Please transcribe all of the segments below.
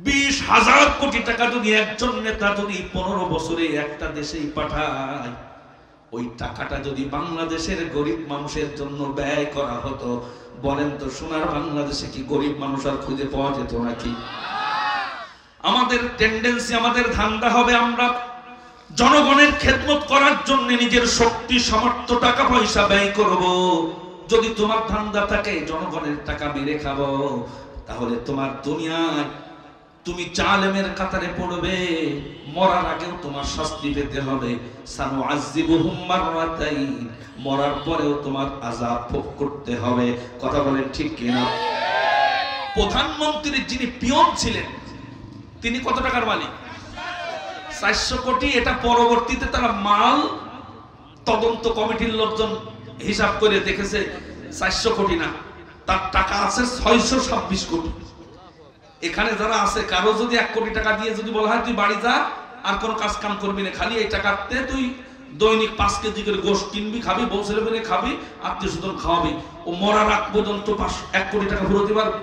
20,000 কোটি টাকা যদি একজন নেতা যদি 15 বছরে একটা দেশেই পাঠায়, ওই টাকাটা যদি বাংলাদেশের গরিব মানুষের জন্য ব্যয় করা হতো, বলেন তো সোনার বাংলাদেশে কি গরিব মানুষ আর খুঁজে পাওয়া যেত নাকি? আমাদের টেন্ডেন্সি, আমাদের ধান্দা হবে আমরা জনগণের খেদমত করার জন্য নিজের শক্তি সামর্থ্য টাকা পয়সা ব্যয় করব। যদি তোমার ধান্দা থাকে জনগণের টাকা মেরে খাবো, তাহলে তোমার দুনিয়ায় তুমি জালেমের কাতারে পড়বে, মরার আগেও তোমার শাস্তি পেতে হবে। সানুআযিবুহুম মাররাতাইন, মরার পরেও তোমার আযাব ভোগ করতে হবে। কথা বলেন ঠিক কিনা? প্রধানমন্ত্রীর যিনি পিয়ন ছিলেন তিনি কত টাকার মালিক? 400 কোটি। এটা পরবর্তীতে তারা মাল তদন্ত কমিটির লোকজন হিসাব করে দেখেছে 400 কোটি না, তার টাকা আছে 626 কোটি। এখানে যারা আছে কারো যদি 1 কোটি টাকা দিয়ে যদি বলা হয় তুই বাড়ি যা আর কোনো কাজ কাম করবি না, খালি এই টাকাতে তুই দৈনিক 5 কেজি করে গোশত কিনবি, খাবি, বউ ছেলে মেয়ে খাবি, আত্মীয় স্বজন খাওয়াবি, ও মরার আগ পর্যন্ত 1 কোটি টাকা ফেরত দিতে পারবে?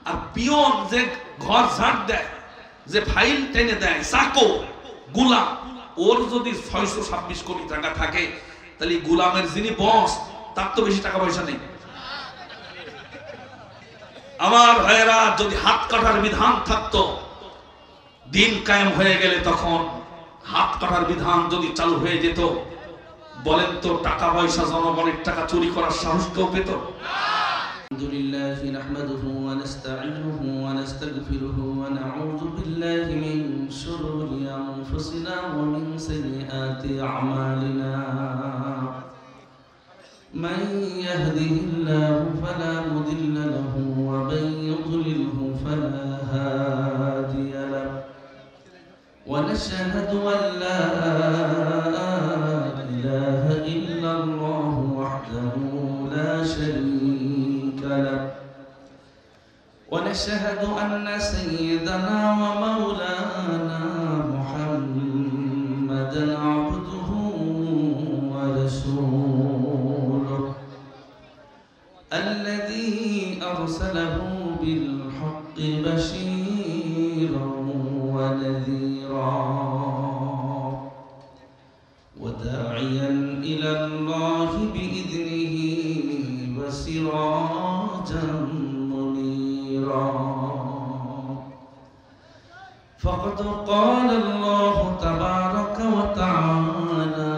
আর পিয়ন যে ঘর ঝাড় দেয়, যে ফাইল টেনে দেয়, চাকো গোলাম, ওর যদি 626 কোটি টাকা থাকে, তাহলে গোলামের যিনি বস তার তো বেশি টাকা পয়সা নেই। আমার ভাইয়েরা, যদি হাত কাটার বিধান থাকতো, দিন কায়েম হয়ে গেলে তখন হাত কাটার বিধান যদি চালু হয়ে যেত, বলেন তো টাকা পয়সা জনগণের টাকা চুরি করার সাহস কেউ পেত? আলহামদুলিল্লাহ নাহমাদুহু ওয়া নাস্তাঈনুহু ওয়া নাস্তাগফিরুহু ওয়া নাউযু বিল্লাহি মিন শুরুরি আনফুসিনা ওয়া মিন সাইয়্যাতি আমালিনা। من يهده الله فلا مضل له ومن يضلله فلا هادي له ونشهد أن لا إله إلا الله وحده لا شريك له ونشهد أن سيدنا ومولانا محمدا عبده ورسوله الذي أرسله بالحق بشيرا ونذيرا وداعيا إلى الله بإذنه وسراجا منيرا. فقد قال الله تبارك وتعالى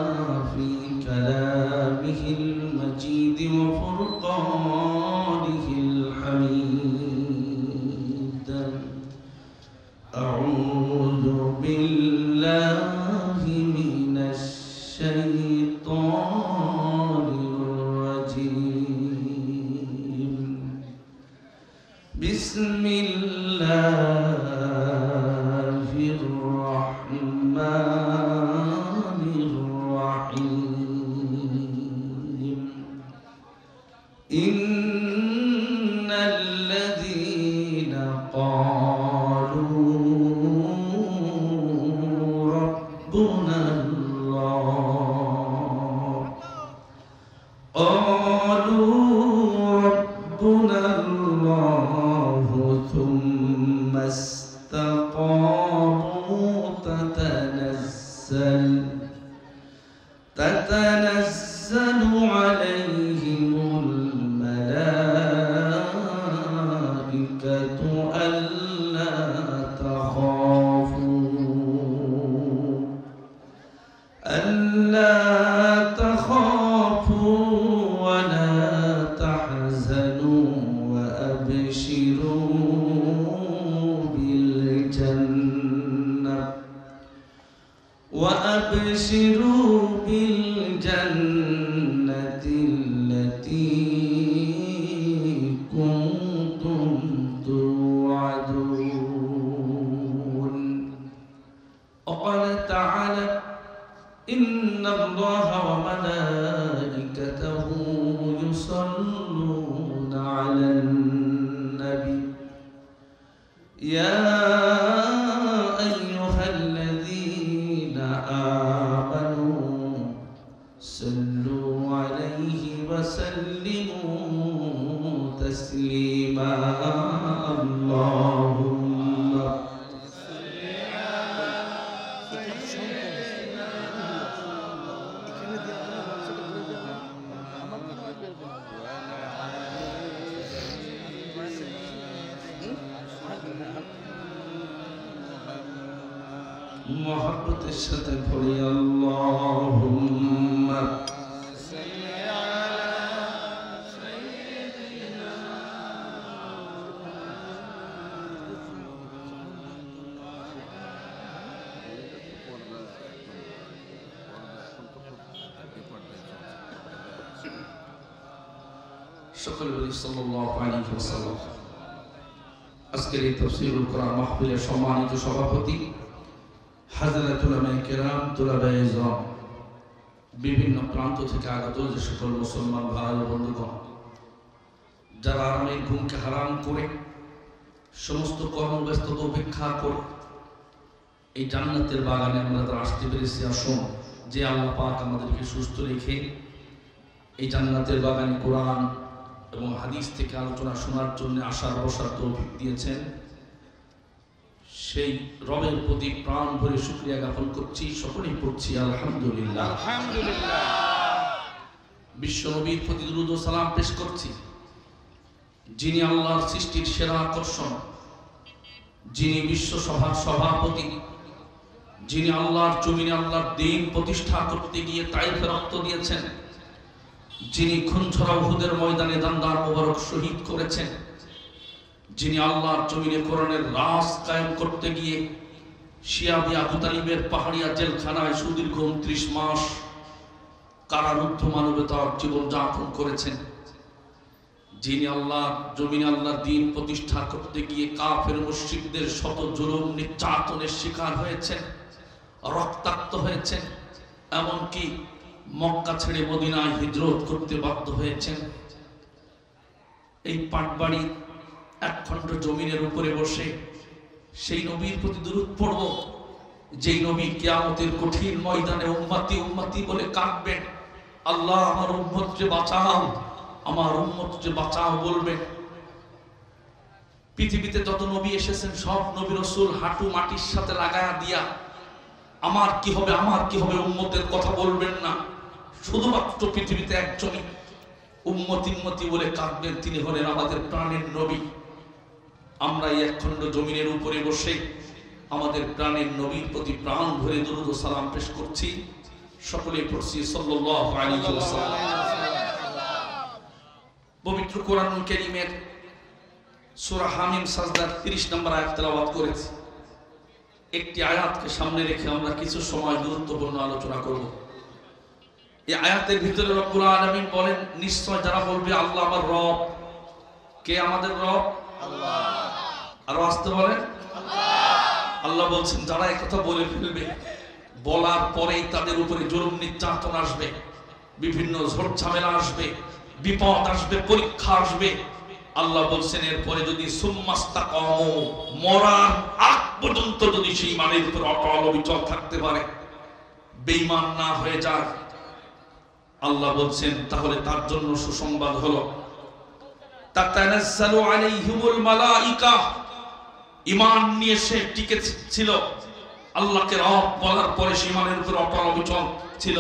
في كلامه المجيد وفرقانه الحميد: أعوذ بالله من الشيطان الرجيم. بسم الله الرحمن الرحيم. إن الذين قالوا ربنا الله ثم استقاموا تتنزل عليهم الملائكة ألا تخافوا ولا تحزنوا وأبشروا بالجنة التي كنتم توعدون. وقال تعالى: إن الله وملائكته يصلون على النبي يا أيها الذين آمنوا صلوا عليه وسلموا تسليما. اللهم মোহাব্বতের সাথে পড়ি আল্লাহুম্মা সকলে বলি সাল্লাল্লাহু আলাইহি ওয়াসাল্লাম। আজকের এই তাফসীরুল কোরআন মাহফিলের সম্মানিত সভাপতি হযরত উলামায়ে কেরাম, তুলাবায়ে ইলম, বিভিন্ন প্রান্ত থেকে আগত যে সকল মুসলমান ভাই ও বন্ধুগণ, যারা আরামের ঘুমকে হারাম করে সমস্ত কর্মব্যস্ততা উপেক্ষা করে এই জান্নাতের বাগানে আমরা আসতে পেরেছি। আসুন যে আল্লাহ পাক আমাদেরকে সুস্থ রেখে এই জান্নাতের বাগানে কোরআন এবং হাদিস থেকে আলোচনা শোনার জন্য আসার বসার তৌফিক দিয়েছেন, সেই রবের প্রতি প্রাণ ভরে শুকরিয়া জ্ঞাপন করছি। সকলেই পড়ছি আলহামদুলিল্লাহ। বিশ্ব নবীর প্রতি দুরূদ ও সালাম পেশ করছি, যিনি আল্লাহর সৃষ্টির সেরা আকর্ষণ, যিনি বিশ্ব সভার সভাপতি, যিনি আল্লাহর জমিনে আল্লাহর দ্বীন প্রতিষ্ঠা করতে গিয়ে তায়েফে রক্ত দিয়েছেন, যিনি খুনছড়া উহুদের ময়দানে দান্দার মোবারক শহীদ করেছেন, যিনি আল্লাহর জমিনে কোরআনের রাজ কায়েম করতে গিয়ে শিয়াবি আবু তালিবের পাহাড়িয়া জেলখানায় সুদীর্ঘ 29 মাস কারারুদ্ধ মানবতার জীবন যাপন করেছেন, যিনি আল্লাহর জমিনে আল্লাহর দ্বীন প্রতিষ্ঠা করতে গিয়ে কাফের মুশরিকদের শত জুলুম নির্যাতনের শিকার হয়েছেন, রক্তাক্ত হয়েছেন, এমনকি মক্কা ছেড়ে মদিনায় হিজরত করতে বাধ্য হয়েছেন। এই পাটবাড়ি একখণ্ড জমিনের উপরে বসে সেই নবীর প্রতি দুরূদ পড়ব, যেই নবী কিয়ামতের কঠিন ময়দানে উম্মতি উম্মতি বলে কাঁদবেন, আল্লাহ আমার উম্মতকে বাঁচাও, আমার উম্মতকে বাঁচাও বলবেন। পৃথিবীতে যত নবী এসেছেন সব নবী রাসূল হাঁটু মাটির সাথে লাগায়া দিয়া আমার কি হবে, আমার কি হবে উম্মতের কথা বলবেন না। শুধুমাত্র পৃথিবীতে একজনই উম্মতি উম্মতি বলে কাঁদবেন, তিনি হলেন আমাদের প্রাণের নবী। আমরা এই একখণ্ড জমিনের উপরে বসে আমাদের প্রাণের নবীর প্রতি প্রাণ ভরে দুরূদ ও সালাম পেশ করছি। সকলে পড়ছি সাল্লাল্লাহু আলাইহি ওয়াসাল্লাম। পবিত্র কোরআনুল কারীমের সূরা হামিম সাজদার 30 নম্বর আয়াত তেলাওয়াত করেছি। একটি আয়াতকে সামনে রেখে আমরা কিছু সময় গুরুত্বপূর্ণ আলোচনা করব। এই আয়াতের ভিতরে রব্বুল আলামিন বলেন, নিশ্চয় যারা বলবে আল্লাহ আমার রব। কে আমাদের রব? আল্লাহ। আর আসতে বলেন আল্লাহ বলছেন, যারা এই কথা বলে ফেলবে, বলার পরেই তাদের উপরে জুলুম নির্যাতন আসবে, বিভিন্ন ঝড় ঝামেলা আসবে, বিপদ আসবে, পরীক্ষা আসবে। আল্লাহ বলছেন এরপরে যদি সুম্মাস্তাকামু, মরার আগ পর্যন্ত যদি সেই ইমানের উপর অটল অবিচল থাকতে পারে, বেঈমান না হয়ে যায়, আল্লাহ বলছেন তাহলে তার জন্য সুসংবাদ হলো তাতানাজ্জালু আলাইহিমুল মালাইকা। ঈমান নিয়ে সে টিকে ছিল, আল্লাহকে রব বলার পরে সে ঈমানের উপর অটল অবিচল ছিল।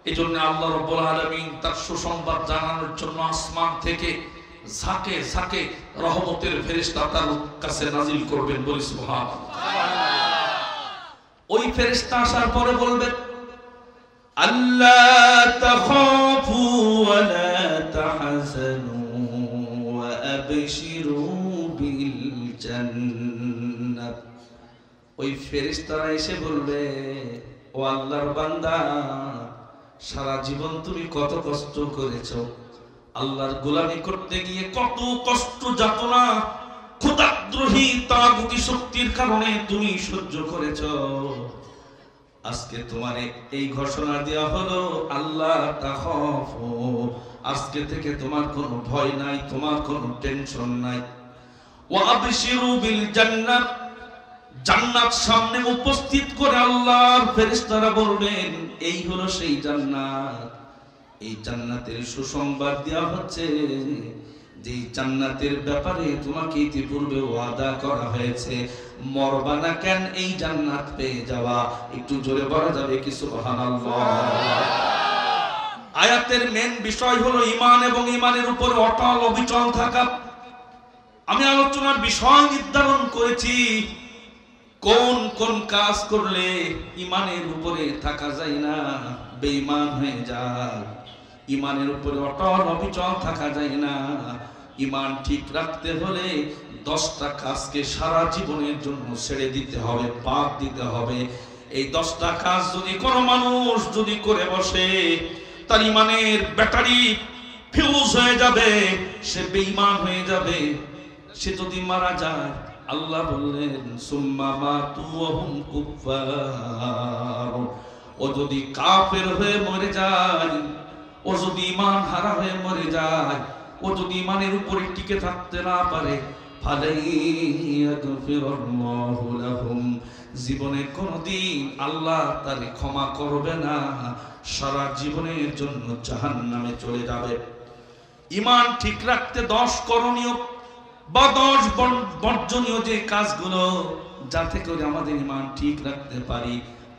এজন্য আল্লাহ রাব্বুল আলামিন তার সুসংবাদ জানানোর জন্য আসমান থেকে ঝাঁকে ঝাঁকে রহমতের ফেরেশতা তার কাছে নাজিল করবেন, বলি সুবহানাল্লাহ। ওই ফেরেশতা আসার পরে বলবেন, আল্লাহ তাখাফু ওয়া লা তাহজানু ওয়া আবশিরু বিল জান্নাত। ওই ফেরেশতারা এসে বলবে, ও আল্লাহর বান্দা, সারা জীবন তুমি কত কষ্ট করেছো, আল্লাহর গোলামি করতে গিয়ে কত কষ্ট যাতনা খোদাদ্রোহী তাগুতি শক্তির কারণে তুমি সহ্য করেছো। আজকে তোমার এই ঘোষণা দেওয়া হলো, আল্লাহ তাখাফু, আজকে থেকে তোমার কোনো ভয় নাই, তোমার কোনো টেনশন নাই। ওয়া আবশিরু বিল জান্নাত, জান্নাত সামনে উপস্থিত করে আল্লাহর ফেরেশতারা বলবেন, এই হলো সেই জান্নাত। এই জান্নাতের সুসংবাদ দেওয়া হচ্ছে, যে জান্নাতের ব্যাপারে তোমাকে ইতিপূর্বে ওয়াদা করা হয়েছে, মরবা না কেন এই জান্নাত পেয়ে যাওয়া। একটু জোরে বলা যাবে কি সুবহানাল্লাহ? আয়াতের মেন বিষয় হলো ঈমান এবং ঈমানের উপরে অটল অবিচল থাকা। আমি আলোচনার বিষয় নির্ধারণ করেছি, কোন কোন কাজ করলে ইমানের উপরে থাকা যায় না, বেঈমান হয়ে যায়। ইমানের উপরে অটল অবিচল থাকা যায় না। ইমান ঠিক রাখতে হলে 10টা কাজকে সারা জীবনের জন্য ছেড়ে দিতে হবে, বাদ দিতে হবে। এই 10টা কাজ যদি কোনো মানুষ যদি করে বসে, তার ইমানের ব্যাটারি ফিউজ হয়ে যাবে, সে বেঈমান হয়ে যাবে। সে যদি মারা যায়, আল্লাহ বললেন সুম্মা মাতু ওয়া হুম কুফার, ও যদি কাফের হয়ে মরে যায়, ও যদি ঈমান হারা হয়ে মরে যায়, ও যদি ঈমানের উপরে টিকে থাকতে না পারে, ফালাইয়াগফিরুল্লাহু লাহুম, জীবনে কোনদিন আল্লাহ তারে ক্ষমা করবে না, সারা জীবনের জন্য জাহান্নামে চলে যাবে। ঈমান ঠিক রাখতে 10 করণীয় বা 10 বর্জনীয় যে কাজগুলো, যাতে করে আমাদের ঈমান ঠিক রাখতে পারি।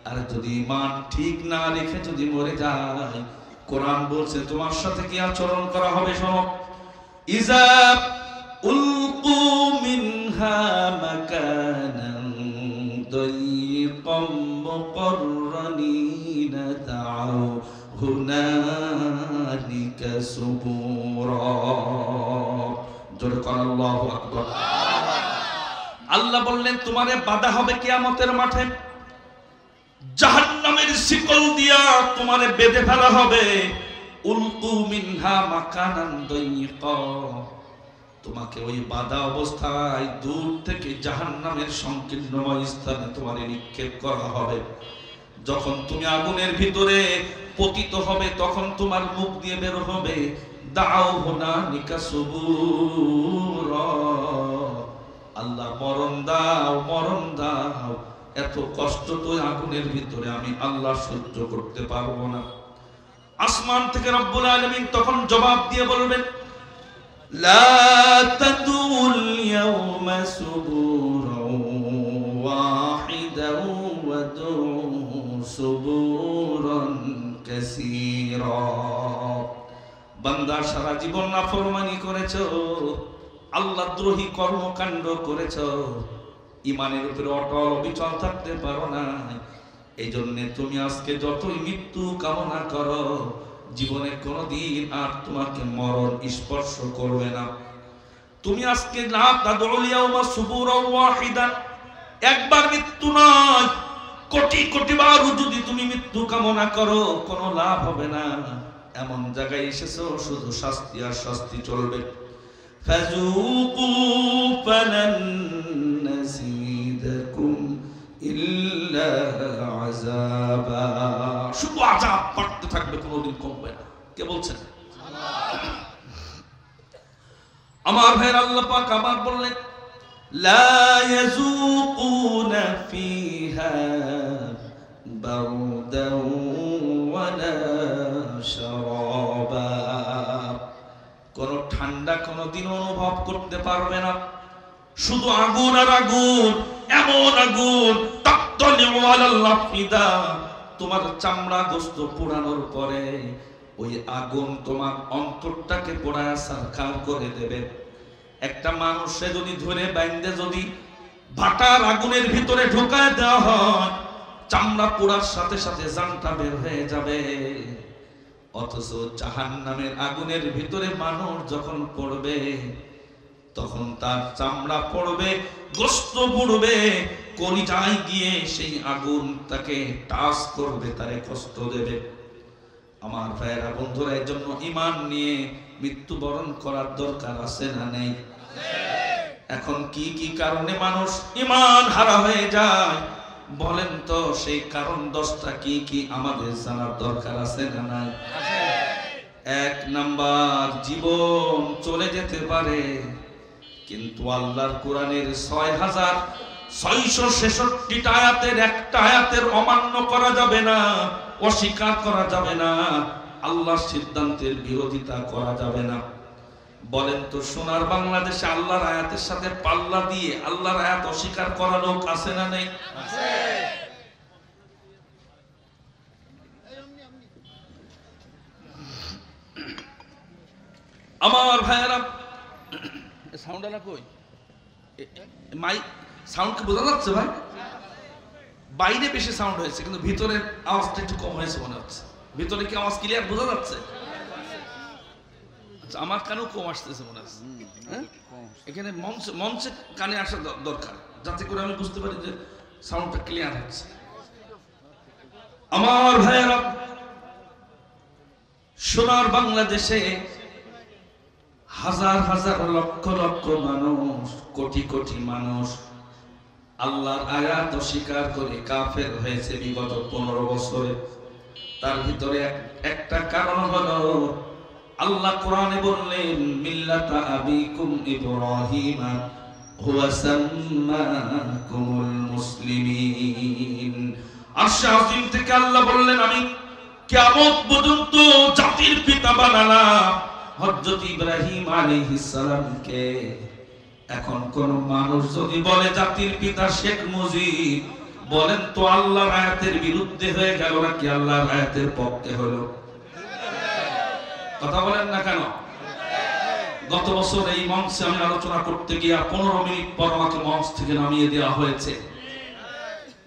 আর যদি ঈমান ঠিক না রেখে যদি মরে যায়, কোরআন বলছে তোমার সাথে কি আচরণ করা হবে শোনো। ইজা উলকু মিনহা মাকানান দায়িকাম মুকাররানিনা দাউ হুনালিকা সুবুরা, জোরে কোন আল্লাহু আকবার। আল্লাহ বললেন তোমারে বাধা হবে কিয়ামতের মাঠে, জাহান্নামের শিকল দিয়া তোমারে বেঁধে ফেলা হবে। উলকু মিনহা মাকানান দায়িকা, তোমাকে ওই বাধা অবস্থায় দূর থেকে জাহান্নামের সংকীর্ণময় স্থানে তোমারে নিক্ষেপ করা হবে। যখন তুমি আগুনের ভিতরে পতিত হবে, তখন তোমার মুখ দিয়ে বের হবে দাউ হুনালিকা সুবুরা, আল্লাহ মরণ দাও, মরণ দাও, এত কষ্ট তো আগুনের ভিতরে আমি আল্লাহ সহ্য করতে পারবো না। আসমান থেকে রব্বুল আলামিন তখন জবাব দিয়ে বলবেন লা তাদুল ইয়াউমা সুবুরান ওয়াহিদান ওয়াদু সুবুরান কাসীরা, বান্দা সারা জীবন নাফরমানি করেছো, আল্লাহ দ্রোহী কর্মকাণ্ড করেছো, ইমানের উপরে অটল অবিচল থাকতে পারো না। এই জন্য তুমি আজকে যতই মৃত্যু কামনা করো, জীবনে কোনদিন আর তোমাকে মরণ স্পর্শ করবে না। তুমি আজকে লা তাদউল ইয়াউমা সুবুরান ওয়াহিদান, একবার মৃত্যু নয়, কোটি কোটি বার যদি তুমি মৃত্যু কামনা করো, কোনো লাভ হবে না। এমন জায়গায় এসেছো শুধু শাস্তি আর শাস্তি চলবে। ফাযুকু ফালান নাযিদাকুম ইল্লা আযাবা, শুধু আযাব বাড়তে থাকবে, কোনোদিন কমবে না। কে বলছেন? আল্লাহ। আমার ভাইয়ের আল্লাহ পাক আবার বললেন লা ইয়াযুকুনা ফিহা বারদান ওয়ালা শারাবা, কোন ঠান্ডা কোনদিন অনুভব করতে পারবে না, শুধু আগুন আর আগুন, এমন আগুন তাক্তালিউ আলাল আফিদা, তোমার চামড়া গোস্ত পোড়ানোর পরে ওই আগুন তোমার অন্তরটাকে পোড়ায় ছারখার করে দেবে। একটা মানুষে যদি ধরে বাইন্ধে যদি ভাটার আগুনের ভিতরে ঢোকায় দেওয়া হয়, চামড়া পোড়ার সাথে সাথে জানটা বের হয়ে যাবে। অথচ জাহান্নামের আগুনের ভিতরে মানুষ যখন পড়বে, তখন তার চামড়া পড়বে, গোস্ত পড়বে, কলিজায় গিয়ে সেই আগুন তাকে টাচ করবে, তারে কষ্ট দেবে। আমার ভাইয়েরা বন্ধুরা, এর জন্য ঈমান নিয়ে মৃত্যুবরণ করার দরকার আছে না নেই? এখন কি কি কারণে মানুষ ঈমান হারা হয়ে যায় বলেন তো? সেই কারণ 10টা কি কি আমাদের জানার দরকার আছে না নাই? 1 নাম্বার, জীবন চলে যেতে পারে, কিন্তু আল্লাহর কোরআনের 6666টা আয়াতের একটা আয়াতের অমান্য করা যাবে না, অস্বীকার করা যাবে না, আল্লাহর সিদ্ধান্তের বিরোধিতা করা যাবে না। বলেন তো, সোনার বাংলাদেশে আল্লাহর আয়াতের সাথে পাল্লা দিয়ে আল্লাহর আয়াত অস্বীকার করা লোক আছে না নেই? আছে। আমার ভাইয়েরা, সাউন্ডালা কই? সাউন্ড কি বোঝা যাচ্ছে ভাই? বাইরে বেশি সাউন্ড হয়েছে কিন্তু ভিতরের আওয়াজটা একটু কম হয়েছে মনে হচ্ছে। ভিতরে কি আওয়াজ ক্লিয়ার বোঝা যাচ্ছে? আচ্ছা, আমার কানেও কম আসতেছে মনে হচ্ছে। হ্যাঁ, এখানে মঞ্চে কানে আসা দরকার, যাতে করে আমি বুঝতে পারি যে সাউন্ডটা ক্লিয়ার হচ্ছে। আমার ভাইয়েরা, সোনার বাংলাদেশে হাজার হাজার লক্ষ লক্ষ মানুষ, কোটি কোটি মানুষ আল্লাহর আয়াত অস্বীকার করে কাফের হয়েছে বিগত 15 বছরে। তার ভিতরে একটা কারণ হলো আল্লাহ কোরআনে বললেন, মিল্লাতা আবিকুম ইব্রাহিম হুয়া সাম্মাকুমুল মুসলিমিন। আরশে আজিম থেকে আল্লাহ বললেন, আমি কিয়ামত পর্যন্ত জাতির পিতা বানালাম হযরত ইব্রাহিম আলাইহিস সালামকে। এখন কোন মানুষ যদি বলে জাতির পিতা শেখ মুজিব, বলেন তো আল্লাহর আয়াতের বিরুদ্ধে হয়ে গেল নাকি আল্লাহর আয়াতের পক্ষে হলো? কথা বলেন না কেন? গত বছর এই মঞ্চে আমি আলোচনা করতে গিয়ে 15 মিনিট পর আমাকে মঞ্চ থেকে নামিয়ে দেওয়া হয়েছে।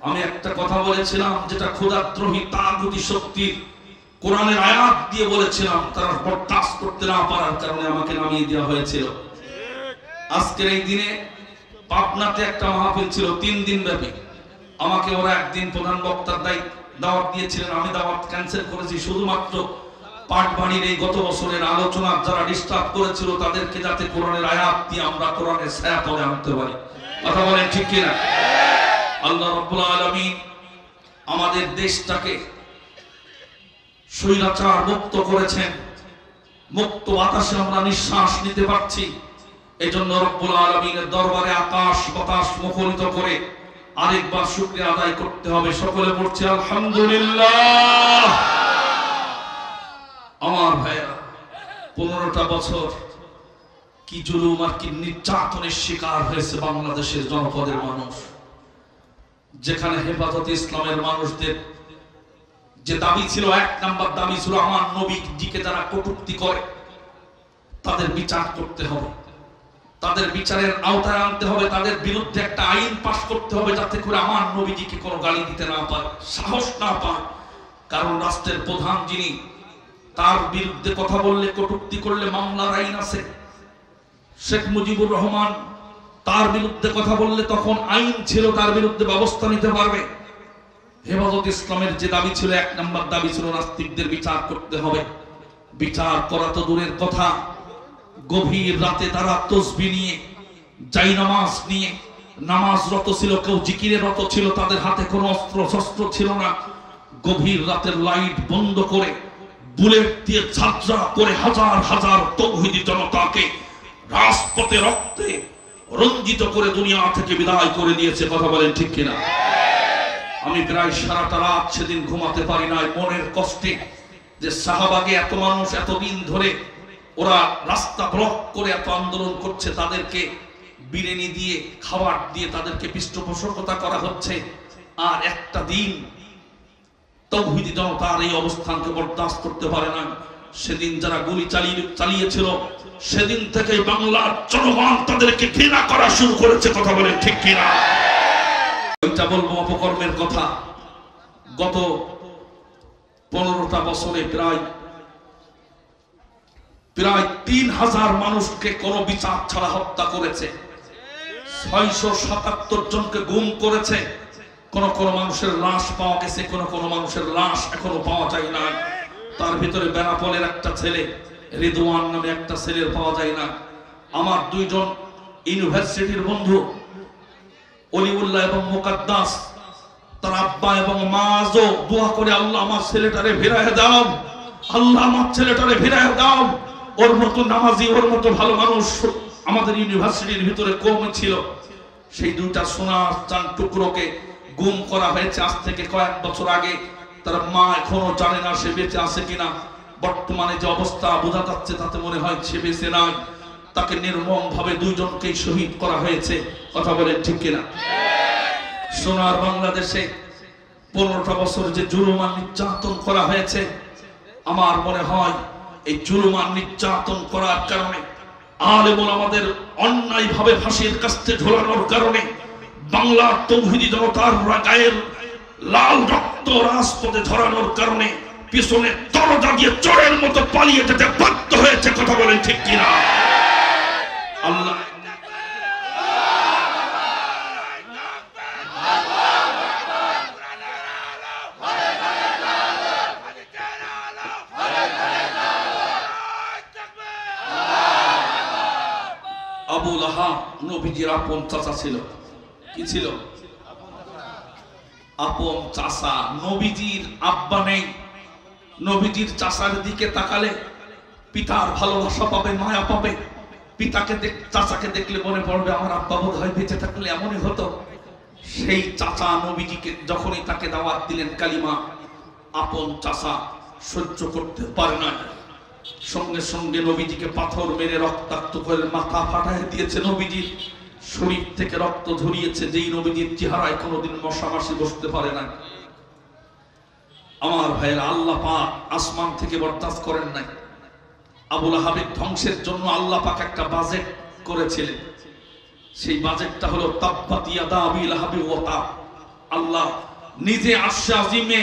আমি একটা কথা বলেছিলাম যেটা ক্ষুধাদ্রোহী তাগুতি শক্তির কোরআনের আয়াত দিয়ে বলেছিলাম, তারা বরদাস্ত করতে না পারার কারণে আমাকে নামিয়ে দেওয়া হয়েছিল। আজকের এই দিনে পাবনাতে একটা মাহফিল ছিল 3 দিন ব্যাপী। আমাকে ওরা একদিন প্রধান বক্তার দাওয়াত দিয়েছিলেন, আমি দাওয়াত ক্যান্সেল করেছি শুধুমাত্র পাটবাড়ির এই গত বছরের আলোচনা যারা ডিস্টার্ব করেছিল তাদেরকে যাতে কোরআনের আয়াত দিয়ে আমরা কোরআনের ছায়া তলে আনতে পারি। কথা বলেন ঠিক কিনা? আল্লাহ রাব্বুল আলামিন আমাদের দেশটাকে স্বৈরাচার মুক্ত করেছেন, মুক্ত বাতাসে আমরা নিঃশ্বাস নিতে পারছি। এজন্য রব্বুল আলামিনের দরবারে আকাশ বাতাস মুখরিত করে আরেকবার শুকরিয়া আদায় করতে হবে। সকলে পড়ছি আলহামদুলিল্লাহ। আমার ভাইরা, 15টা বছর কি জুলুম আর কি নির্যাতনের শিকার হয়েছে বাংলাদেশের জনপদের মানুষ। যেখানে হেফাজতে ইসলামের মানুষদের যে দাবি ছিল, 1 নাম্বার দাবি ছিল আমার নবীজিকে যারা কটূক্তি করে তাদের বিচার করতে হবে, তাদের বিচারের আওতায় আনতে হবে, তাদের বিরুদ্ধে একটা আইন পাশ করতে হবে যাতে করে আমার নবীজিকে কোনো গালি দিতে না পারে, সাহস না পায়। কারণ রাষ্ট্রের প্রধান যিনি, তার বিরুদ্ধে কথা বললে, কটূক্তি করলে মামলার আইন আছে। শেখ মুজিবুর রহমান, তার বিরুদ্ধে কথা বললে তখন আইন ছিল, তার বিরুদ্ধে ব্যবস্থা নিতে পারবে। হেফাজত ইসলামের যে দাবি ছিল, 1 নাম্বার দাবি ছিল নাস্তিকদের বিচার করতে হবে। বিচার করা তো দূরের কথা, গভীর রাতে তারা তসবিহ নিয়ে, জায়নামাজ নিয়ে নামাজরত ছিল, কেউ জিকিরে রত ছিল, তাদের হাতে কোনো অস্ত্র শস্ত্র ছিল না। গভীর রাতের লাইট বন্ধ করে বুলেট দিয়ে ঝাঁঝরা করে হাজার হাজার তৌহিদি জনতাকে রাজপথে রক্তে রঞ্জিত করে দুনিয়া থেকে বিদায় করে দিয়েছে। কথা বলেন ঠিক কিনা? আমি প্রায় সারাটা রাত সেদিন ঘুমাতে পারি নাই মনের কষ্টে, যে শাহবাগে এত মানুষ এতদিন ধরে ওরা রাস্তা ব্লক করে এত আন্দোলন করছে, তাদেরকে বিরিয়ানি দিয়ে, খাবার দিয়ে তাদেরকে পৃষ্ঠপোষকতা করা হচ্ছে, আর একটা দিন তাওহীদি জনতার এই অবস্থানকে বরদাস্ত করতে পারে না। সেদিন যারা গুলি চালিয়েছিল, সেদিন থেকে বাংলার জনগণ তাদেরকে ঘৃণা করা শুরু করেছে। কথা বলেন ঠিক কিনা? ওইটা বলবো অপকর্মের কথা। গত 15টা বছরে প্রায় 3000 মানুষকে কোনো বিচার ছাড়া হত্যা করেছে, 677 জনকে গুম করেছে। কোন কোন মানুষের লাশ পাওয়া গেছে, কোন কোন মানুষের লাশ এখনো পাওয়া যায় না। তার ভিতরে বেনাপোলের একটা ছেলে, রিদওয়ান নামে একটা ছেলের পাওয়া যায় না। আমার 2 জন ইউনিভার্সিটির বন্ধু অলিউল্লাহ এবং মুকাদ্দাস, তার আব্বা এবং মা আজও দোয়া করে, আল্লাহ আমার ছেলেটারে ফিরায় দাও, আল্লাহ আমার ছেলেটারে ফিরায় দাও। ওর মতো নামাজি, ওর মতো ভালো মানুষ আমাদের ইউনিভার্সিটির ভিতরে কম ছিল। সেই 2টা সোনার চাঁদ টুকরোকে গুম করা হয়েছে আজ থেকে কয়েক বছর আগে। তার মা এখনো জানে না সে বেঁচে আছে কিনা। বর্তমানে যে অবস্থা বোঝা যাচ্ছে তাতে মনে হয় সে বেঁচে নাই। তাকে নির্মম ভাবে 2 জনকেই শহীদ করা হয়েছে। কথা বলেন ঠিক কিনা? সোনার বাংলাদেশে 15টা বছর যে জুলুম আর নির্যাতন করা হয়েছে, আমার মনে হয় এই জুলুম আর নির্যাতন করার কারণে, আলেম ওলামাদের অন্যায় ভাবে ফাঁসির কাস্তে ঝোলানোর কারণে বাংলার তৌহিদি জনতার গায়ের লাল রক্ত রাজপথে ঝরানোর কারণে পিছনে দরজা দিয়ে চোরের মতো পালিয়ে যেতে বাধ্য হয়েছে। কথা বলেন ঠিক কিনা? আল্লাহ আবু লাহাব নবীজির আপন চাচা ছিল। কি ছিল? আপন চাচা। নবীজির আব্বা নেই, নবীজির চাচার দিকে তাকালে পিতার ভালোবাসা পাবে, মায়া পাবে। পিতাকে চাচাকে দেখলে মনে পড়বে আমার আব্বা বোধ হয় বেঁচে থাকলে এমনই হতো। সেই চাচা নবীজিকে যখনই তাকে দাওয়াত দিলেন কালিমা, আপন চাচা সহ্য করতে পারে না, সঙ্গে সঙ্গে নবীজিকে পাথর মেরে রক্তাক্ত করে মাথা ফাটায় দিয়েছে। নবীজির শরীর থেকে রক্ত ঝরিয়েছে, যেই নবীজির চেহারায় কোনোদিন মশা মাছি বসতে পারে না। আমার ভাইয়ের, আল্লাহ পাক আসমান থেকে বরদাস্ত করেন নাই। আবু লাহাবের ধ্বংসের জন্য আল্লাহ পাক একটা বাজেট করেছিলেন। সেই বাজেটটা হলো তাব্বাত ইয়াদা আবি লাহাবি ওয়া তাব। আল্লাহ নিজে আরশে আজিমে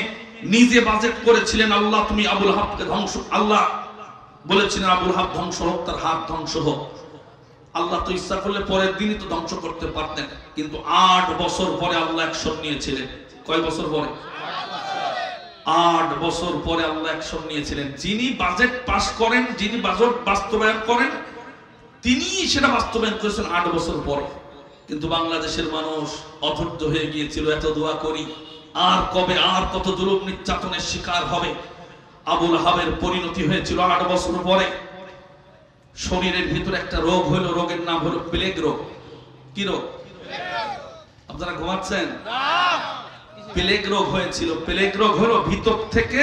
নিজে বাজেট করেছিলেন, আল্লাহ তুমি আবু লাহাবকে ধ্বংস, আল্লাহ বলেছিলেন আবু লাহাব ধ্বংস হোক, তার হাত ধ্বংস হোক। আল্লাহ তো ইচ্ছা করলে পরের দিনই তো ধ্বংস করতে পারতেন, কিন্তু 8 বছর পরে আল্লাহ অ্যাকশন নিয়েছিলেন। কয় বছর পরে? 8 বছর পরে আল্লাহ অ্যাকশন নিয়েছিলেন। যিনি বাজেট পাস করেন, যিনি বাজেট বাস্তবায়ন করেন, তিনি সেটা বাস্তবায়ন করেছেন 8 বছর পরে। কিন্তু বাংলাদেশের মানুষ অধৈর্য হয়ে গিয়েছিল, এত দোয়া করি আর কবে, আর কত জুলুম নির্যাতনের শিকার হবে। আবু লাহাবের পরিণতি হয়েছিল 8 বছর পরে। শরীরের ভিতরে একটা রোগ হলো, রোগের নাম হলো প্লেগ রোগ। কি রোগ? আপনারা ঘুমাচ্ছেন? প্লেগ রোগ হয়েছিল। প্লেগ রোগ হলো ভিতর থেকে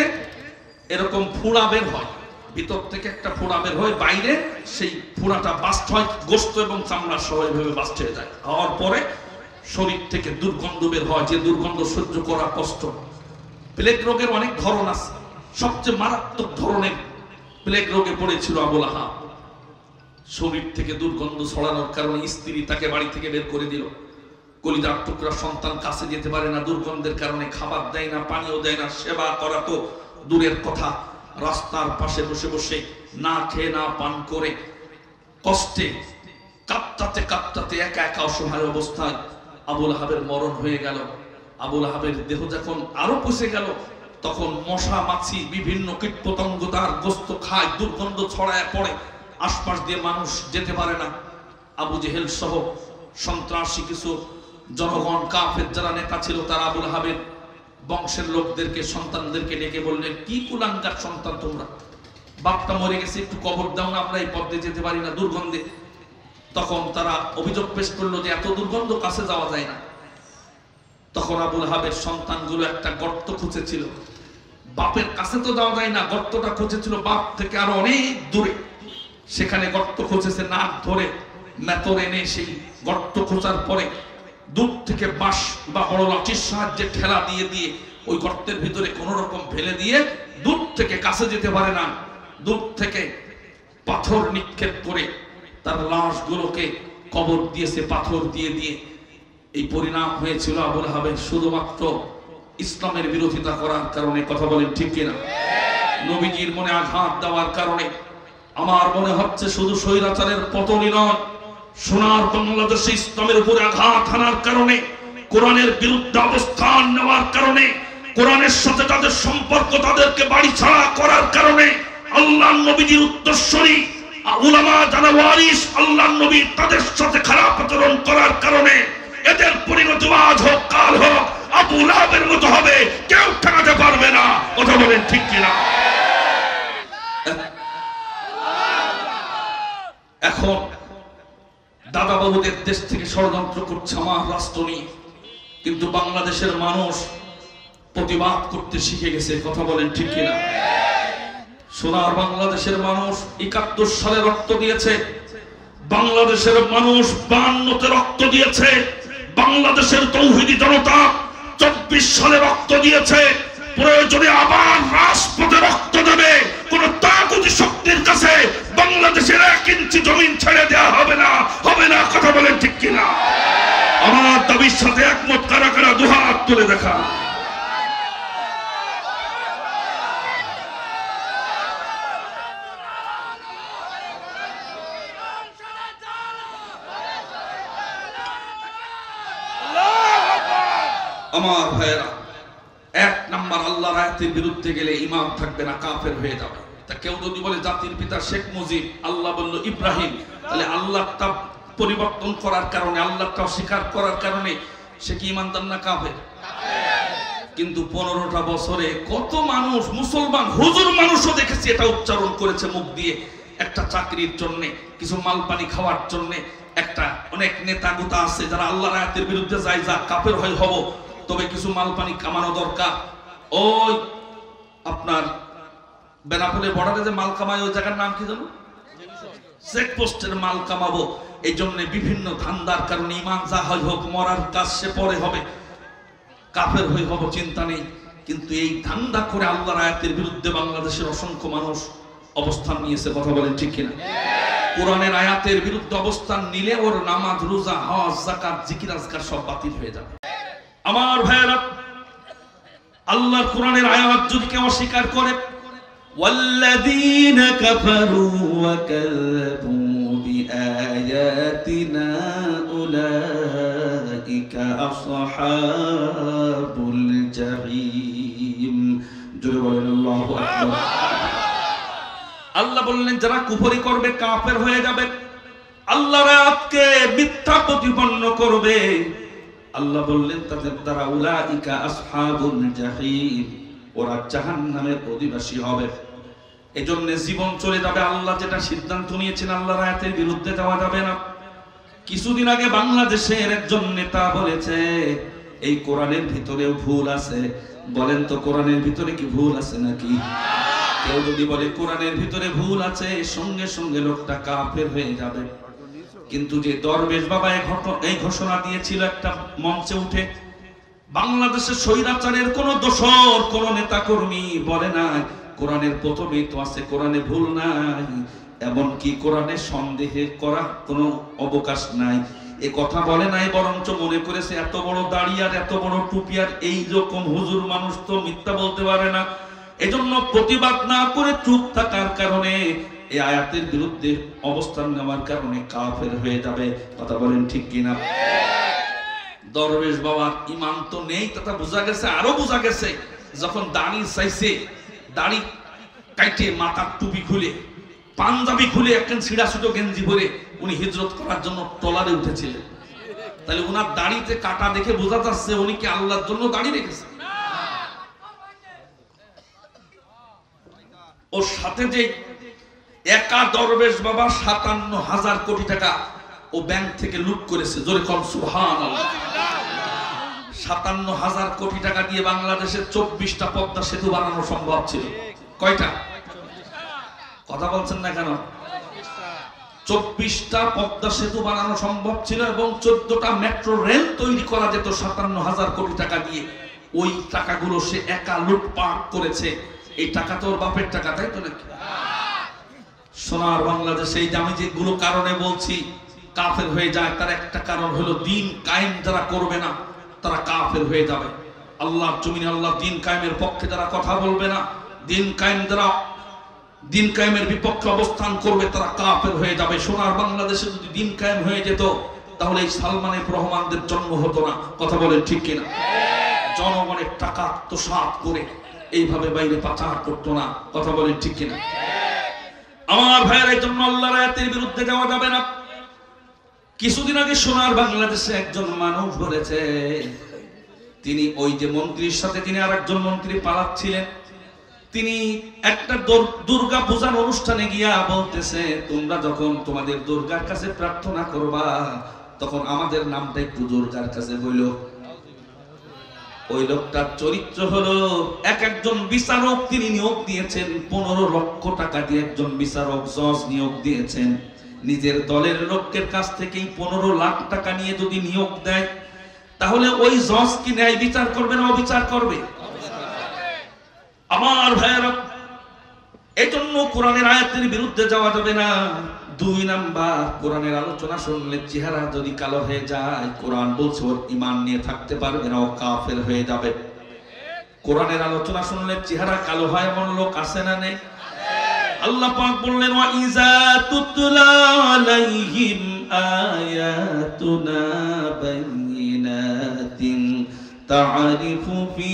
এরকম ফোঁড়া বের হয়, ভিতর থেকে একটা ফোঁড়া বের হয়, বাইরে সেই ফোঁড়াটা বাস্ট হয়, গোশত এবং চামড়া সহ এইভাবে বাস্ট হয়ে যায়। হওয়ার পরে শরীর থেকে দুর্গন্ধ বের হয়, যে দুর্গন্ধ সহ্য করা কষ্ট। প্লেগ রোগের অনেক ধরন আছে, সবচেয়ে মারাত্মক ধরনের প্লেগ রোগে পড়েছিল আবু লাহাব। শরীর থেকে দুর্গন্ধ ছড়ানোর কারণে স্ত্রী তাকে বাড়ি থেকে বের করে দিল। কলিজার টুকরা সন্তান কাছে যেতে পারে না, দুর্গন্ধের কারণে খাবার দেয় না, পানিও দেয় না, সেবা করা তো দূরের কথা। রাস্তার পাশে বসে বসে না খেয়ে না পান করে কষ্টে কাঁপতে কাঁপতে একা একা অসহায় অবস্থায় আবু লাহাবের মরণ হয়ে গেল। আবু লাহাবের দেহ যখন আরো পচে গেল, তখন মশা মাছি বিভিন্ন কীটপতঙ্গ তার গোস্ত খায়, দুর্গন্ধ ছড়ায় পড়ে, আশপাশ দিয়ে মানুষ যেতে পারে না। আবু জেহেল সহ সন্ত্রাসী কিছু জনগণ, কাফের যারা নেতা ছিল, তারা আবু লাহাবের বংশের লোকদেরকে, সন্তানদেরকে ডেকে বললেন, কি কুলাঙ্গার সন্তান তোমরা, বাপটা মরে গেছে, একটু কবর দাও না, আমরা এই পথে যেতে পারি না দুর্গন্ধে। তখন তারা অভিযোগ পেশ করলো যে এত দুর্গন্ধ, কাছে যাওয়া যায় না। তখন আবু লাহাবের সন্তানগুলো একটা গর্ত খুঁজেছিল, বাপের কাছে তো যাওয়া যায় না, গর্তটা খুঁজেছিল বাপ থেকে আরো অনেক দূরে। সেখানে গর্ত খুঁজেছে, নাক ধরে মেথর এনে সেই গর্ত খোঁজার পরে দূর থেকে বাঁশ বা বড় লাঠির সাহায্যে ঠেলা দিয়ে দিয়ে ওই গর্তের ভিতরে কোন রকম ফেলে দিয়ে দূর থেকে, কাছে যেতে পারে না, দূর থেকে পাথর নিক্ষেপ করে তার লাশগুলোকে কবর দিয়েছে পাথর দিয়ে দিয়ে। এই পরিণাম হয়েছিল আবু লাহাবের শুধুমাত্র ইসলামের বিরোধিতা করার কারণে। কথা বলেন ঠিক কিনা? নবীজির মনে আঘাত দেওয়ার কারণে। আমার মনে হচ্ছে শুধু স্বৈরাচারের পতনই নয়, সোনার বাংলাদেশে ইসলামের উপরে আঘাত হানার কারণে, কোরআনের বিরুদ্ধে অবস্থান নেওয়ার কারণে, কোরআনের সাথে তাদের সম্পর্ক, তাদেরকে বাড়ি ছাড়া করার কারণে, আল্লাহর নবীজির উত্তরসূরি উলামা যারা ওয়ারিস আল্লাহর নবী, তাদের সাথে খারাপ আচরণ করার কারণে এদের পরিণতি আজ হোক কাল হোক আবু লাহাবের মতো হবে, কেউ ঠেকাতে পারবে না। কথা বলেন ঠিক কিনা? এখন দাদা বাবুদের দেশ থেকে ষড়যন্ত্র করছে আমার রাষ্ট্র নিয়ে, কিন্তু বাংলাদেশের মানুষ প্রতিবাদ করতে শিখে গেছে। কথা বলেন ঠিক কিনা? সোনার বাংলাদেশের মানুষ ৭১ সালে রক্ত দিয়েছে, বাংলাদেশের মানুষ ৫২তে রক্ত দিয়েছে, বাংলাদেশের তৌহিদি জনতা ২৪ সালে রক্ত দিয়েছে, প্রয়োজনে আবার রাজপথে রক্ত দেবে। কোন তাগুতি শক্তির কাছে বাংলাদেশের 1 ইঞ্চি জমিন ছেড়ে দেওয়া হবে না, হবে না। কথা বলেন ঠিক কিনা? আমার দাবির সাথে একমত কারা কারা দুহাত তুলে দেখা। আমার ভাইয়েরা, 1 নাম্বার আল্লাহর আয়াতের বিরুদ্ধে গেলে ইমাম থাকবে না, কাফের হয়ে যাবে। তা কেউ যদি বলে জাতির পিতা শেখ মুজিব, আল্লাহ বলল ইব্রাহিম, তাহলে আল্লাহটা পরিবর্তন করার কারণে, আল্লাহটা অস্বীকার করার কারণে সে কি ইমানদার না কাফের? কিন্তু 15টা বছরে কত মানুষ, মুসলমান হুজুর মানুষও দেখেছি এটা উচ্চারণ করেছে মুখ দিয়ে, একটা চাকরির জন্য, কিছু মালপানি খাওয়ার জন্য। একটা অনেক নেতা গোতা আছে যারা আল্লাহর আয়াতের বিরুদ্ধে যায়, যা কাফের হয় হব, তবে কিছু মালপানি কামানো দরকার। ওই আপনার বেনাপোলে বর্ডারে যে মাল কামায়, ওই জায়গার নাম কি জানো? চেকপোস্টের মাল কামাবো, এই জন্য বিভিন্ন ধান্দার কারণে ইমান যা হয় হোক, মরার কাজ সে পরে হবে, কাফের হয়ে হব, চিন্তা নেই। কিন্তু এই ধান্দা করে আল্লাহর আয়াতের বিরুদ্ধে বাংলাদেশের অসংখ্য মানুষ অবস্থান নিয়েছে। কথা বলেন ঠিক কিনা? কোরআনের আয়াতের বিরুদ্ধে অবস্থান নিলে ওর নামাজ, রোজা, হজ, যাকাত, জিকির, আজকার সব বাতিল হয়ে যাবে। আমার ভাইয়েরা, আল্লাহর কোরআনের আয়াত যদি কেউ অস্বীকার করে, ওয়াল্লাযীনা কাফারু ওয়া কাযাবু বিআয়াতিনা উলাইকা আসহাবুল জাহিম। জোরে বলেন আল্লাহু আকবার। আল্লাহ বললেন যারা কুফরি করবে, কাফের হয়ে যাবে, আল্লাহর আয়াতকে মিথ্যা প্রতিপন্ন করবে, আল্লাহ বললেন তাদের দ্বারা উলাইকা আসহাবুল জাহিম, ওরা জাহান্নামের অধিবাসী হবে। এজন্য জীবন চলে যাবে। আল্লাহ যেটা সিদ্ধান্ত নিয়েছেন, আল্লাহর আয়াতের বিরুদ্ধে যাওয়া যাবে না। কিছুদিন আগে বাংলাদেশের একজন নেতা বলেছে এই কোরআনের ভিতরেও ভুল আছে। বলেন তো কোরআনের ভিতরে কি ভুল আছে নাকি? কেউ যদি বলে কোরআনের ভিতরে ভুল আছে, সঙ্গে সঙ্গে লোকটা কাফের হয়ে যাবে। কিন্তু যে দরবেশ বাবা এই ঘোষণা দিয়েছিল একটা মঞ্চে উঠে, বাংলাদেশের স্বৈরাচারের কোন দোসর, কোন নেতা কর্মী বলে না কোরআনের প্রথমেই তো আছে, কোরআনে ভুল নাই, এমনকি কোরআনে সন্দেহে করা কোনো অবকাশ নাই, এ কথা বলে নাই। বরঞ্চ মনে করেছে এত বড় দাড়ি আর এত বড় টুপি আর এই রকম হুজুর মানুষ তো মিথ্যা বলতে পারে না। এজন্য প্রতিবাদ না করে চুপ থাকার কারণে, এই আয়াতের বিরুদ্ধে অবস্থান নেওয়ার কারণে কাফের হয়ে যাবে। কথা বলেন ঠিক কিনা? দরবেশ বাবার ঈমান তো নেই, তা বোঝা গেছে। আরো বোঝা গেছে যখন দাড়ি চাইছে, দাড়ি কাইটে মাথার টুপি খুলে, পাঞ্জাবি খুলে, একখান ছিঁড়া ছোট গেঞ্জি পরে উনি হিজরত করার জন্য ট্রলারে উঠেছিলেন। তাহলে উনার দাড়িতে কাটা দেখে বোঝা যাচ্ছে উনি কি আল্লাহর জন্য দাড়ি রেখেছে। ওর সাথে যে একা দরবেশ বাবা 57,000 কোটি টাকা ও ব্যাংক থেকে লুট করেছে। জোরে কম সুবহানাল্লাহ। 57,000 কোটি টাকা দিয়ে বাংলাদেশের 24টা পদ্মা সেতু বানানো সম্ভব ছিল। কয়টা? কথা বলছেন না কেন? 24টা পদ্মা সেতু বানানো সম্ভব ছিল এবং 14টা মেট্রো রেল তৈরি করা যেত 57,000 কোটি টাকা দিয়ে। ওই টাকাগুলো সে একা লুটপাট করেছে। এই টাকা তো ওর বাপের টাকা, তাই তো নাকি? সোনার বাংলাদেশে এই যে আমি যেগুলো কারণে বলছি কাফের হয়ে যায়, তার একটা কারণ হলো দিন কায়েম যারা করবে না তারা কাফের হয়ে যাবে। আল্লাহর জমিনে আল্লাহ দিন কায়েমের পক্ষে যারা কথা বলবে না, দিন কায়েম যারা দিন কায়েমের বিপক্ষে অবস্থান করবে তারা কাফের হয়ে যাবে। সোনার বাংলাদেশে যদি দিন কায়েম হয়ে যেত তাহলে এই সালমান এফ রহমানদের জন্ম হতো না। কথা বলেন ঠিক কিনা? জনগণের টাকা আত্মসাৎ করে এইভাবে বাইরে পাচার করতো না। কথা বলেন ঠিক কিনা? আমার ভাইয়ের এই জন্য আল্লাহর আয়াতের বিরুদ্ধে যাওয়া যাবে না। কিছুদিন আগে সোনার বাংলাদেশে একজন মানুষ বলেছে, তিনি ওই যে মন্ত্রীর সাথে তিনি আর একজন মন্ত্রী পালাচ্ছিলেন, তিনি একটা দুর্গা পূজার অনুষ্ঠানে গিয়া বলতেছে তোমরা যখন তোমাদের দুর্গার কাছে প্রার্থনা করবা তখন আমাদের নামটা একটু দুর্গার কাছে বইল। ওই লোকটার চরিত্র হলো একজন বিচারক তিনি নিয়োগ দিয়েছেন, 15 লক্ষ টাকা দিয়ে একজন বিচারক জজ নিয়োগ দিয়েছেন। নিজের দলের লোকের কাছ থেকেই 15 লাখ টাকা নিয়ে যদি নিয়োগ দেয় তাহলে ওই জজ কি ন্যায় বিচার করবে না অবিচার করবে? আমার ভাইয়েরা, এই জন্য কোরআনের আয়াতের বিরুদ্ধে যাওয়া যাবে না। 2 নাম্বার, কোরআনের আলোচনা শুনলে চেহারা যদি কালো হয়ে যায়, কোরআন বলছে ওর ঈমান নিয়ে থাকতে পারবে না, ও কাফের হয়ে যাবে। কোরআনের আলোচনা শুনলে চেহারা কালো হয় এমন লোক আছে না নেই? আল্লাহ পাক বললেন, ওয়া ইযা তুতলা আলাইহিম আয়াতুনা বাইয়িনাতিন তা'রিফু ফি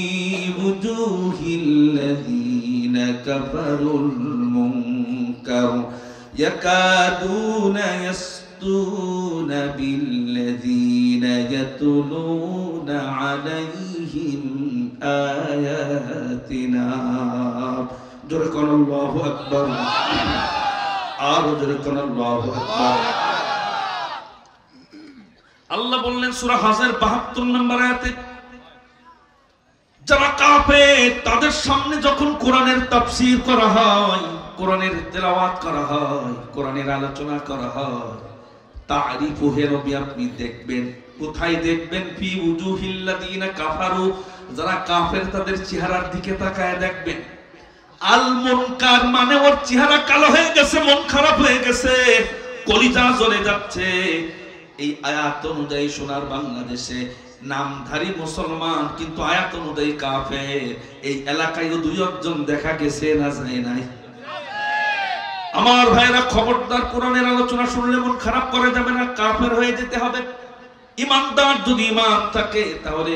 ওজুহিল লাযীনা কাফারুল মুনকার ইয়াকাদুনা ইয়াসতুনা বিল্লাযীনা ইয়াতলুনা আলাইহিম আয়াতিনা। জোরে কোন আল্লাহু আকবার, আর জোরে কোন আল্লাহু আকবার। আল্লাহ বললেন সূরা হজের 72 নম্বর আয়াতে, যারা কাফের তাদের সামনে যখন কোরআনের তাফসীর করা হয়, কোরআনের তেলাওয়াত করা হয়, কোরআনের আলোচনা করা হয়, তারিফু হে নবী আপনি দেখবেন। কোথায় দেখবেন? ফি উজুহিল্লাযীনা কাফারু, যারা কাফের তাদের চেহারার দিকে তাকায় দেখবেন। আল মুনকার মানে ওর চেহারা কালো হয়ে গেছে, মন খারাপ হয়ে গেছে, কলিজা জ্বলে যাচ্ছে। এই আয়াত অনুযায়ী সোনার বাংলাদেশে নামধারী মুসলমান কিন্তু আয়াত অনুযায়ী কাফের, এই এলাকায় 2 জন দেখা গেছে না যায় নাই? আমার ভাইরা খবরদার, কোরআনের আলোচনা শুনলে মন খারাপ করা যাবে না, কাফের হয়ে যেতে হবে। ইমানদার যদি ঈমান থাকে তাহলে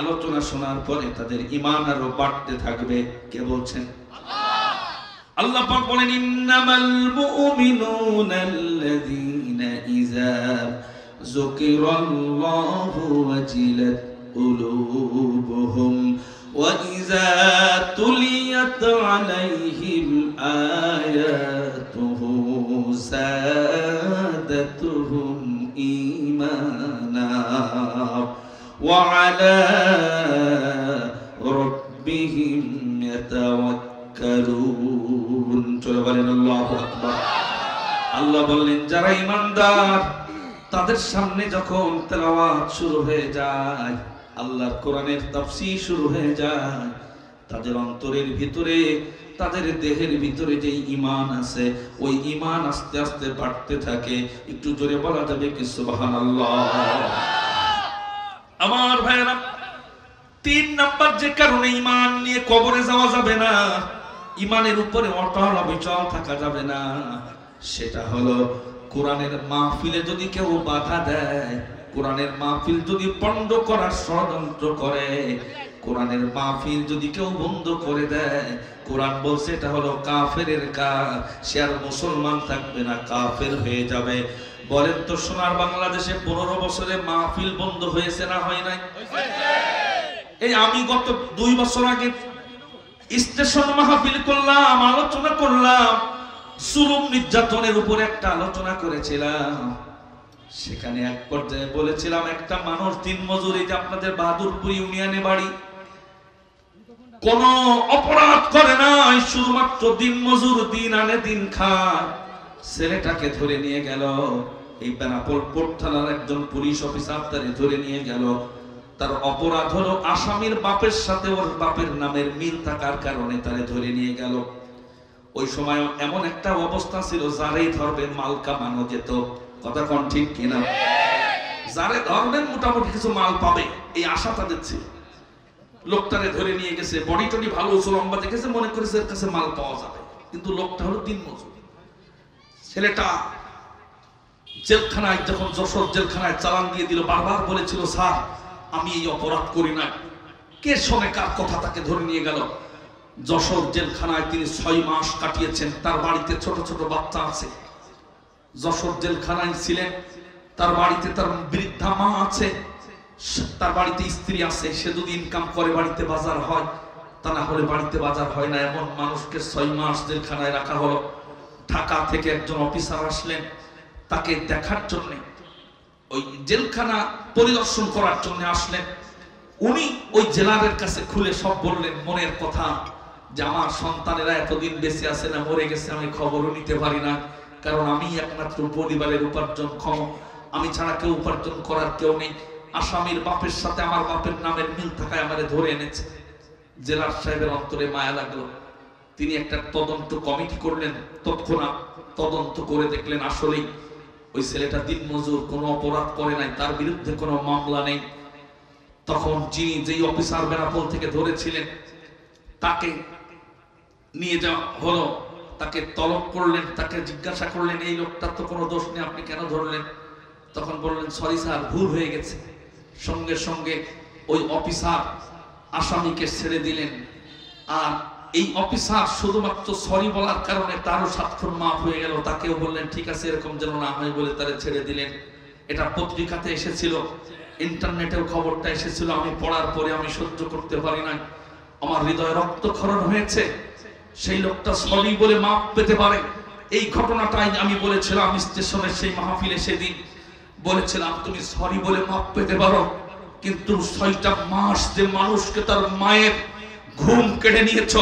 আলোচনা শোনার পরে তাদের ঈমান আরো বাড়তে থাকবে। কে বলছেন? আল্লাহ পাক বলেন, ইন্নামাল মুমিনুনাল্লাযীনা ইযা যুকিরাল্লাহু ওয়াজিলাত কুলুবুহুম ওয়া ইযা তুলিয়াত আলাইহিম আয়াতুহু যাদাতুহুম ঈমানা ওয়া আলা রাব্বিহিম ইয়াতাওয়াক্কালুন। চলে বলেন আল্লাহু আকবার। আল্লাহ বললেন, যারা ঈমানদার তাদের সামনে যখন তেলাওয়াত শুরু হয়ে যায়, আল্লাহর কোরআনের তাফসীর শুরু হয়ে যায়, তাদের অন্তরের ভিতরে, তাদের দেহের ভিতরে যে ঈমান আছে, ওই ঈমান আস্তে আস্তে বাড়তে থাকে। একটু জোরে বলা যাবে কি সুবহানাল্লাহ? আমার ভাইরা, 3 নাম্বার যে কারণে ঈমান নিয়ে কবরে যাওয়া যাবে না, ঈমানের উপরে অটল অবিচল থাকা যাবে না, সেটা হলো কোরআনের মাহফিলে যদি কেউ বাধা দেয়, কোরআনের মাহফিল যদি বন্ধ করার ষড়যন্ত্র করে, কোরআনের মাহফিল যদি কেউ বন্ধ করে দেয়, কোরআন বলছে এটা হলো কাফেরের কাজ, সে আর মুসলমান থাকবে না, কাফের হয়ে যাবে। বলেন তো, সোনার বাংলাদেশে 15 বছরে মাহফিল বন্ধ হয়েছে না হয় নাই? এই আমি গত 2 বছর আগে স্টেশন মাহফিল করলাম, আলোচনা করলাম, জুলুম নির্যাতনের উপর একটা আলোচনা করেছিলাম। সেখানে এক পর্যায়ে বলেছিলাম, একটা মানুষ দিনমজুর, এই যে আপনাদের বাহাদুরপুর ইউনিয়নে বাড়ি, কোন অপরাধ করে না, শুধুমাত্র দিনমজুর, দিন আনে দিন খায়। ছেলেটাকে ধরে নিয়ে গেল, এই বেনাপোল কোর্ট থানার একজন পুলিশ অফিসার তারে ধরে নিয়ে গেল। তার অপরাধ হলো আসামির বাপের সাথে ওর বাপের নামের মিল থাকার কারণে তারে ধরে নিয়ে গেল। ওই সময় এমন একটা অবস্থা ছিল, যারাই ধরবেন মাল কামানো যেত। কথা কোন ঠিক কিনা? যারে ধরবেন মোটামুটি কিছু মাল পাবে, এই আশা তাদের ছিল। লোকটারে ধরে নিয়ে গেছে, বডি টডি ভালো, উঁচু লম্বা দেখেছে, মনে করেছে এর কাছে মাল পাওয়া যাবে, কিন্তু লোকটা হলো দিনমজুর। ছেলেটা জেলখানায়, যখন যশোর জেলখানায় চালান দিয়ে দিল, বারবার বলেছিল, স্যার আমি এই অপরাধ করি না। কে শোনে কার কথা? তাকে ধরে নিয়ে গেল যশোর জেলখানায়। তিনি 6 মাস কাটিয়েছেন। তার বাড়িতে ছোট ছোট বাচ্চা আছে। যশোর জেলখানায় ছিলেন, তার বাড়িতে তার বৃদ্ধা মা আছে, তার বাড়িতে স্ত্রী আছে। সে যদি ইনকাম করে বাড়িতে বাজার হয়, তা না হলে বাড়িতে বাজার হয় না। এমন মানুষকে 6 মাস জেলখানায় রাখা হলো। ঢাকা থেকে একজন অফিসার আসলেন তাকে দেখার জন্য, ওই জেলখানা পরিদর্শন করার জন্য আসলেন। উনি ওই জেলারের কাছে খুলে সব বললেন, মনের কথা, যে আমার সন্তানেরা এতদিন বেঁচে আছে না মরে গেছে আমি খবরও নিতে পারি না, কারণ আমি একমাত্র পরিবারের উপার্জনক্ষম, আমি ছাড়া কেউ উপার্জন করার কেউ নেই। আসামির বাপের সাথে আমার বাপের নামের মিল থাকায় আমারে ধরে এনেছে। জেলার সাহেবের অন্তরে মায়া লাগলো। তিনি একটা তদন্ত কমিটি করলেন। তৎক্ষণাৎ তদন্ত করে দেখলেন আসলেই ওই ছেলেটা দিনমজুর, কোনো অপরাধ করে নাই, তার বিরুদ্ধে কোনো মামলা নেই। তখন যিনি যেই অফিসার বেনাপোল থেকে ধরেছিলেন তাকে নিয়ে যাওয়া হলো, তাকে তলব করলেন, তাকে জিজ্ঞাসা করলেন এই লোকটার তো কোনো দোষ নেই, আপনি কেন ধরলেন? তখন বললেন সরি স্যার, ভুল হয়ে গেছে। সঙ্গে সঙ্গে ওই অফিসার আসামিকে ছেড়ে দিলেন। আর এই অফিসার শুধুমাত্র সরি বলার কারণে তারও 7 খুন মাফ হয়ে গেল। তাকেও বললেন ঠিক আছে, এরকম যেন না হয় বলে তারে ছেড়ে দিলেন। এটা পত্রিকাতে এসেছিল, ইন্টারনেটেও খবরটা এসেছিল। আমি পড়ার পরে আমি সহ্য করতে পারি নাই, আমার হৃদয়ে রক্তক্ষরণ হয়েছে। সেই লোকটা সরি বলে মাফ পেতে পারে, এই ঘটনাটাই আমি বলেছিলাম স্টেশনের সেই মাহফিলে। সেদিন বলেছিলাম তুমি সরি বলে মাফ পেতে পারো, কিন্তু 6টা মাস যে মানুষকে তার মায়ের ঘুম কেড়ে নিয়েছ,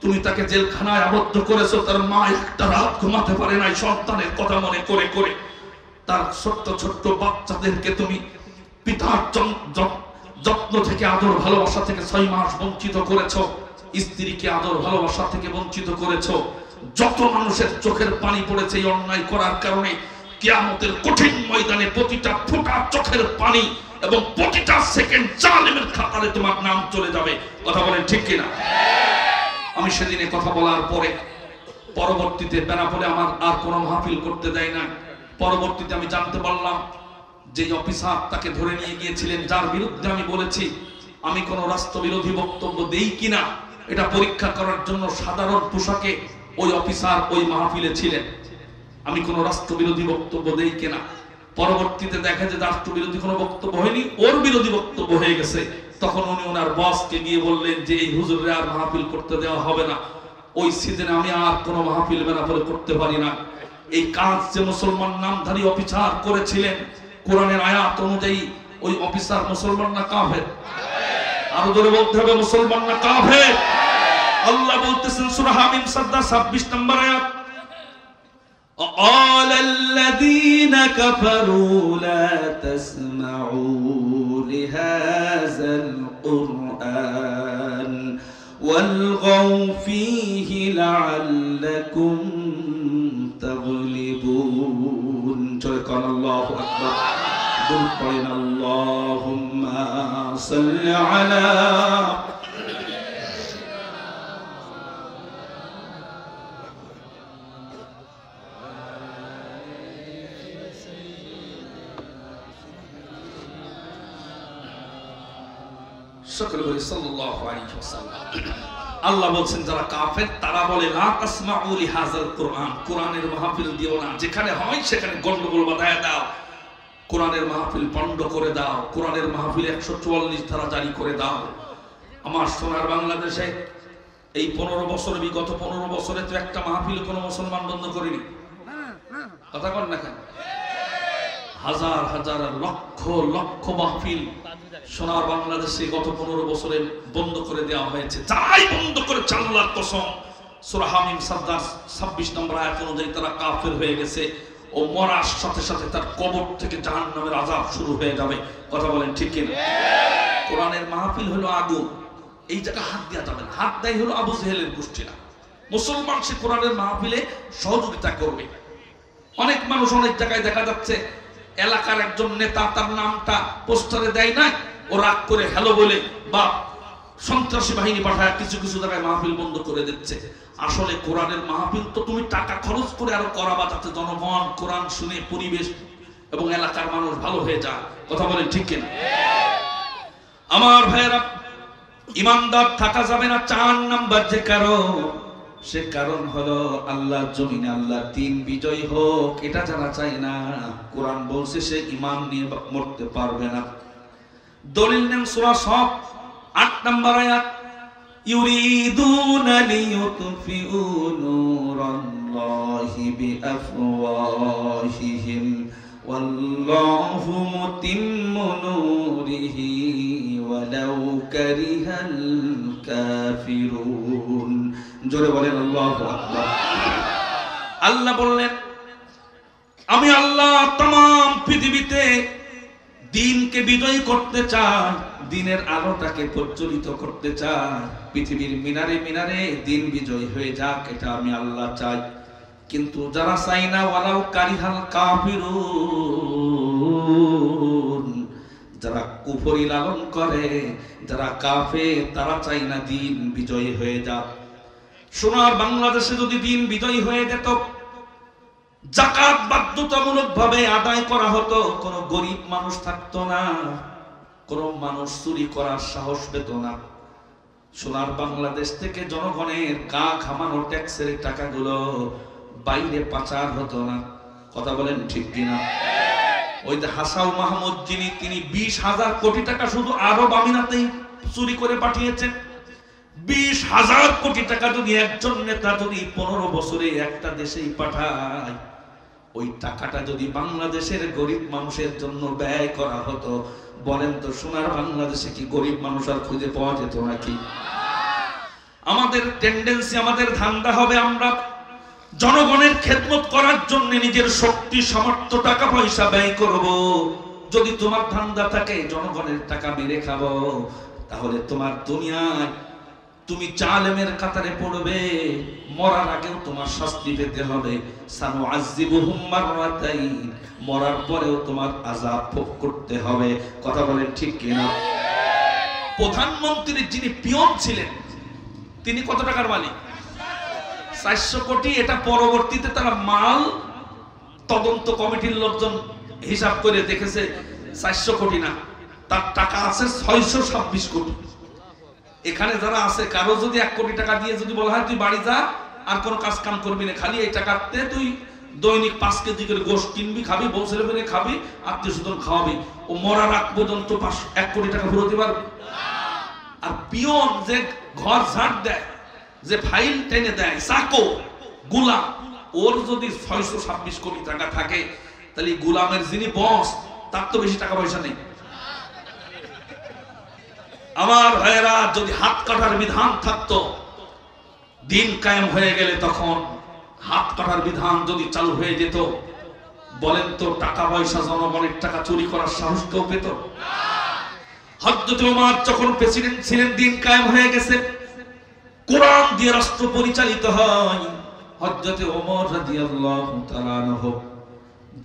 তুমি তাকে জেলখানায় আবদ্ধ করেছো, তার মা একটা রাত ঘুমাতে পারে নাই সন্তানের কথা মনে করে করে। তার ছোট্ট ছোট্ট বাচ্চাদেরকে তুমি পিতার যত্ন থেকে, আদর ভালোবাসা থেকে 6 মাস বঞ্চিত করেছো। স্ত্রীকে আদর ভালোবাসা থেকে বঞ্চিত করেছো। যত মানুষের চোখের পানি পড়েছে এই অন্যায় করার কারণে। কিয়ামতের কঠিন ময়দানে প্রতিটা ফোঁটা চোখের পানি এবং প্রতিটা সেকেন্ড জালেমের খাতারে তোমার নাম চলে যাবে। কথা বলেন ঠিক কিনা? আমি সেদিনে কথা বলার পরে পরবর্তীতে বেনাপোলে আমার আর কোনো মাহফিল করতে দেয় না। পরবর্তীতে আমি জানতে পারলাম যে অফিসার তাকে ধরে নিয়ে গিয়েছিলেন, যার বিরুদ্ধে আমি বলেছি আমি কোনো রাষ্ট্রবিরোধী বক্তব্য দেই কিনা এটা পরীক্ষা করার জন্য সাধারণ পোশাকে ওই অফিসার ওই মাহফিলে ছিলেন। আমি কোনো রাষ্ট্রবিরোধী বক্তব্য দেই কিনা। পরবর্তীতে দেখা যায় রাষ্ট্রবিরোধী কোনো বক্তব্য হয়নি, ওর বিরোধী বক্তব্য হয়ে গেছে। তখন উনি ওনার বসকে গিয়ে বললেন যে এই হুজুরে আর মাহফিল করতে দেওয়া হবে না। ওই সিজনে আমি আর কোনো মাহফিল বেনাপোলে করতে পারি না। এই কাজ যে মুসলমান নামধারী অফিসার করেছিলেন, কোরআনের আয়াত অনুযায়ী ওই অফিসার মুসলমান না কাফের? আরো জোরে বলতে হবে মুসলমান না কাফের? আল্লাহ বলতেছেন সূরা হামিম 26 নম্বর আয়াত, قال الذين كفروا لا تسمعوا لهذا القرآن والغوا فيه لعلكم تغلبون. قال الله أكبر. قل اللهم صل على সকলে বলি সাল্লাল্লাহু আলাইহি ওয়াসাল্লাম। আল্লাহ বলছেন যারা কাফের তারা বলে লা তাসমাউ লিহাযাল কুরআন, কোরআনের মাহফিল দিও না, যেখানে হয় সেখানে গন্ডগোল বাধায় দাও, কোরআনের মাহফিল বন্ধ করে দাও, কোরআনের মাহফিল 144 ধারা জারি করে দাও। আমার সোনার বাংলাদেশে এই 15 বছর, বিগত 15 বছরে তো একটা মাহফিল কোনো মুসলমান বন্ধ করেনি। কথা বল না কেন? হাজার হাজার লক্ষ লক্ষ মাহফিল সোনার বাংলাদেশে গত 15 বছরে বন্ধ করে দেওয়া হয়েছে। যারাই বন্ধ করে আল্লাহর কসম, সূরা হামিম 26 নম্বর আয়াত অনুযায়ী তারা কাফের হয়ে গেছে। ও মরার সাথে সাথে তার কবর থেকে জাহান্নামের আযাব শুরু হয়ে যাবে। কথা বলেন ঠিক কিনা? কোরআনের মাহফিল হলো আগুন, এই জায়গা হাত দেওয়া যাবে না। হাত দেয় হলো আবু জেহেলের গোষ্ঠীরা। মুসলমান সে কোরআনের মাহফিলে সহযোগিতা করবে। অনেক মানুষ অনেক জায়গায় দেখা যাচ্ছে এলাকার একজন নেতা তার নামটা পোস্টারে দেয় না, ও রাগ করে হ্যালো বলে বা সন্ত্রাসী বাহিনী পাঠায় কিছু কিছু জায়গায় মাহফিল বন্ধ করে দিচ্ছে। আসলে কোরআনের মাহফিল তো তুমি টাকা খরচ করে আরো করাবা, যাতে জনগণ কোরআন শুনে পরিবেশ এবং এলাকার মানুষ ভালো হয়ে যায়। কথা বলেন ঠিক কিনা? আমার ভাইয়েরা, ইমানদার থাকা যাবে না 4 নাম্বার যে কারণ, সে কারণ হলো আল্লাহর জমিনে আল্লাহর দ্বীন বিজয় হোক, এটা যারা চায় না, কোরআন বলছে সে ঈমান নিয়ে মরতে পারবে না। দলিল নেন সূরা সফ 8 নম্বর আয়াত, ইউরিদুনা লিইউতফিউ নূরাল্লাহি বিআফওয়াহিহিম ওয়াল্লাহু মুতিম্মু নূরিহি ওয়ালাউ কারিহাল কাফিরুন। জোরে বলেন আল্লাহু আকবার। আল্লাহ বললেন আমি আল্লাহ तमाम পৃথিবীতে দিনকে বিজয়ী করতে চায়, দিনের আলোটাকে প্রজ্বলিত করতে চায়, পৃথিবীর মিনারে মিনারে দিন বিজয়ী হয়ে যাক, এটা আমি আল্লাহ চাই। কিন্তু যারা চাই না, ওয়ালাউ কারিহাল কাফিরুন, যারা কুফরি লালন করে, যারা কাফের, তারা চাই না দিন বিজয়ী হয়ে যাক। সোনার বাংলাদেশে যদি দিন বিজয়ী হয়ে যেত, যাকাত বাধ্যতামূলক ভাবে আদায় করা হতো, কোন গরিব মানুষ থাকতো না, কোন মানুষ চুরি করার সাহস পেত না। সোনার বাংলাদেশ থেকে জনগণের গা ঘামানো ট্যাক্সের টাকাগুলো বাইরে পাচার হতো না। কথা বলেন ঠিক কিনা? ওই যে হাসান মাহমুদ তিনি 20,000 কোটি টাকা শুধু আরব আমিরাতেই চুরি করে পাঠিয়েছেন। 20,000 কোটি টাকা যদি একজন নেতা যদি 15 বছরে একটা দেশেই পাঠায়, ওই টাকাটা যদি বাংলাদেশের গরিব মানুষের জন্য ব্যয় করা হতো, বলেন তো সোনার বাংলাদেশে কি গরিব মানুষ আর খুঁজে পাওয়া যেত নাকি? আমাদের টেন্ডেন্সি, আমাদের ধান্দা হবে আমরা জনগণের খেদমত করার জন্য নিজের শক্তি সামর্থ্য টাকা পয়সা ব্যয় করব। যদি তোমার ধান্দা থাকে জনগণের টাকা মেরে খাবো, তাহলে তোমার দুনিয়ায় তুমি জালেমের কাতারে পড়বে, মরার আগেও তোমার শাস্তি পেতে হবে। সানুআযিবুহুম মাররাতাইন, মরার পরেও তোমার আযাব ভোগ করতে হবে। কথা বলেন ঠিক কিনা? প্রধানমন্ত্রীর যিনি পিয়ন ছিলেন, তিনি কত টাকার মালিক? 400 কোটি। এটা পরবর্তীতে তারা মাল তদন্ত কমিটির লোকজন হিসাব করে দেখেছে 400 কোটি না, তার টাকা আছে 626 কোটি। এখানে যারা আছে, কারো যদি 1 কোটি টাকা দিয়ে যদি বলা হয় তুই বাড়ি যা, আর কোনো কাজ কাম করবি না, খালি এই টাকাতে তুই দৈনিক 5 কেজি করে গোশত কিনবি, খাবি, বউ ছেলে মেয়ে খাবি, আত্মীয় স্বজন খাওয়াবি, ও মরার আগ পর্যন্ত 1 কোটি টাকা ফেরত দিতে পারবে? আর পিয়ন যে ঘর ঝাড় দেয়, যে ফাইল টেনে দেয়, চাকো গোলাম, ওর যদি 626 কোটি টাকা থাকে, তাহলে গোলামের যিনি বস, তার তো বেশি টাকা পয়সা নেই। আমার ভাইয়েরা, যদি হাত কাটার বিধান থাকতো, দিন কায়েম হয়ে গেলে তখন হাত কাটার বিধান যদি চালু হয়ে যেত, বলেন তো টাকা পয়সা, জনগণের টাকা চুরি করার সাহস কেউ পেত? হযরত ওমর যখন প্রেসিডেন্ট ছিলেন, দিন কায়েম হয়ে গেছে, কোরআন দিয়ে রাষ্ট্র পরিচালিত হয়। হযরত ওমর রাদিয়াল্লাহু তাআলা আনহু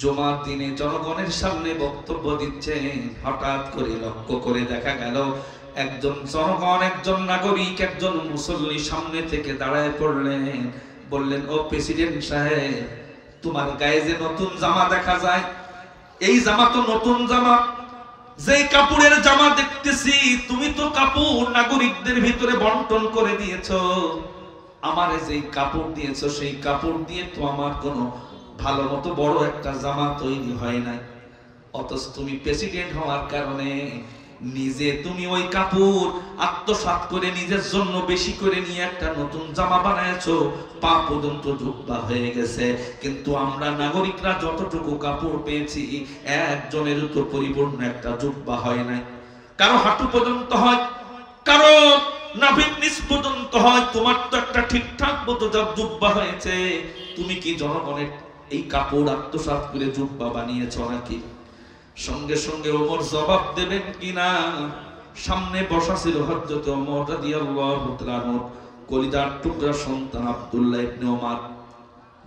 জুমার দিনে জনগণের সামনে বক্তব্য দিচ্ছেন, হঠাৎ করে লক্ষ্য করে দেখা গেল একজন জনগণ, একজন নাগরিক, একজন মুসল্লি সামনে থেকে দাঁড়ায় পড়লেন। বললেন, ও প্রেসিডেন্ট সাহেব, তোমার গায়ে যে নতুন জামা দেখা যায়, এই জামা তো নতুন জামা। যে কাপড়ের জামা দেখতেছি, তুমি তো কাপড় নাগরিকদের ভিতরে বন্টন করে দিয়েছো। আমারে যে কাপড় দিয়েছো, সেই কাপড় দিয়ে তো আমার কোনো ভালো মতো বড় একটা জামা তৈরি হয় নাই। অথচ তুমি প্রেসিডেন্ট হওয়ার কারণে নিজে তুমি ওই কাপড় আত্মসাৎ করে নিজের জন্য বেশি করে নিয়ে একটা নতুন জামা বানায়ছো, পা পর্যন্ত জুব্বা হয়ে গেছে। কিন্তু আমরা নাগরিকরা যতটুকু কাপড় পেয়েছি, একজনের তো পরিপূর্ণ একটা জুব্বা হয় নাই। কারো হাঁটু পর্যন্ত হয়, কারো নাভির নিচ পর্যন্ত হয়, তোমার তো একটা ঠিকঠাক মতো জুব্বা হয়েছে। তুমি কি জনগণের এই কাপড় আত্মসাৎ করে জুব্বা বানিয়েছো নাকি? সঙ্গে সঙ্গে ওমর জবাব দেবেন কিনা, সামনে বসা ছিল হযরত ওমর রাদিয়াল্লাহু তাআলা আনহু কলিজার টুকরা সন্তান আব্দুল্লাহ ইবনে ওমর।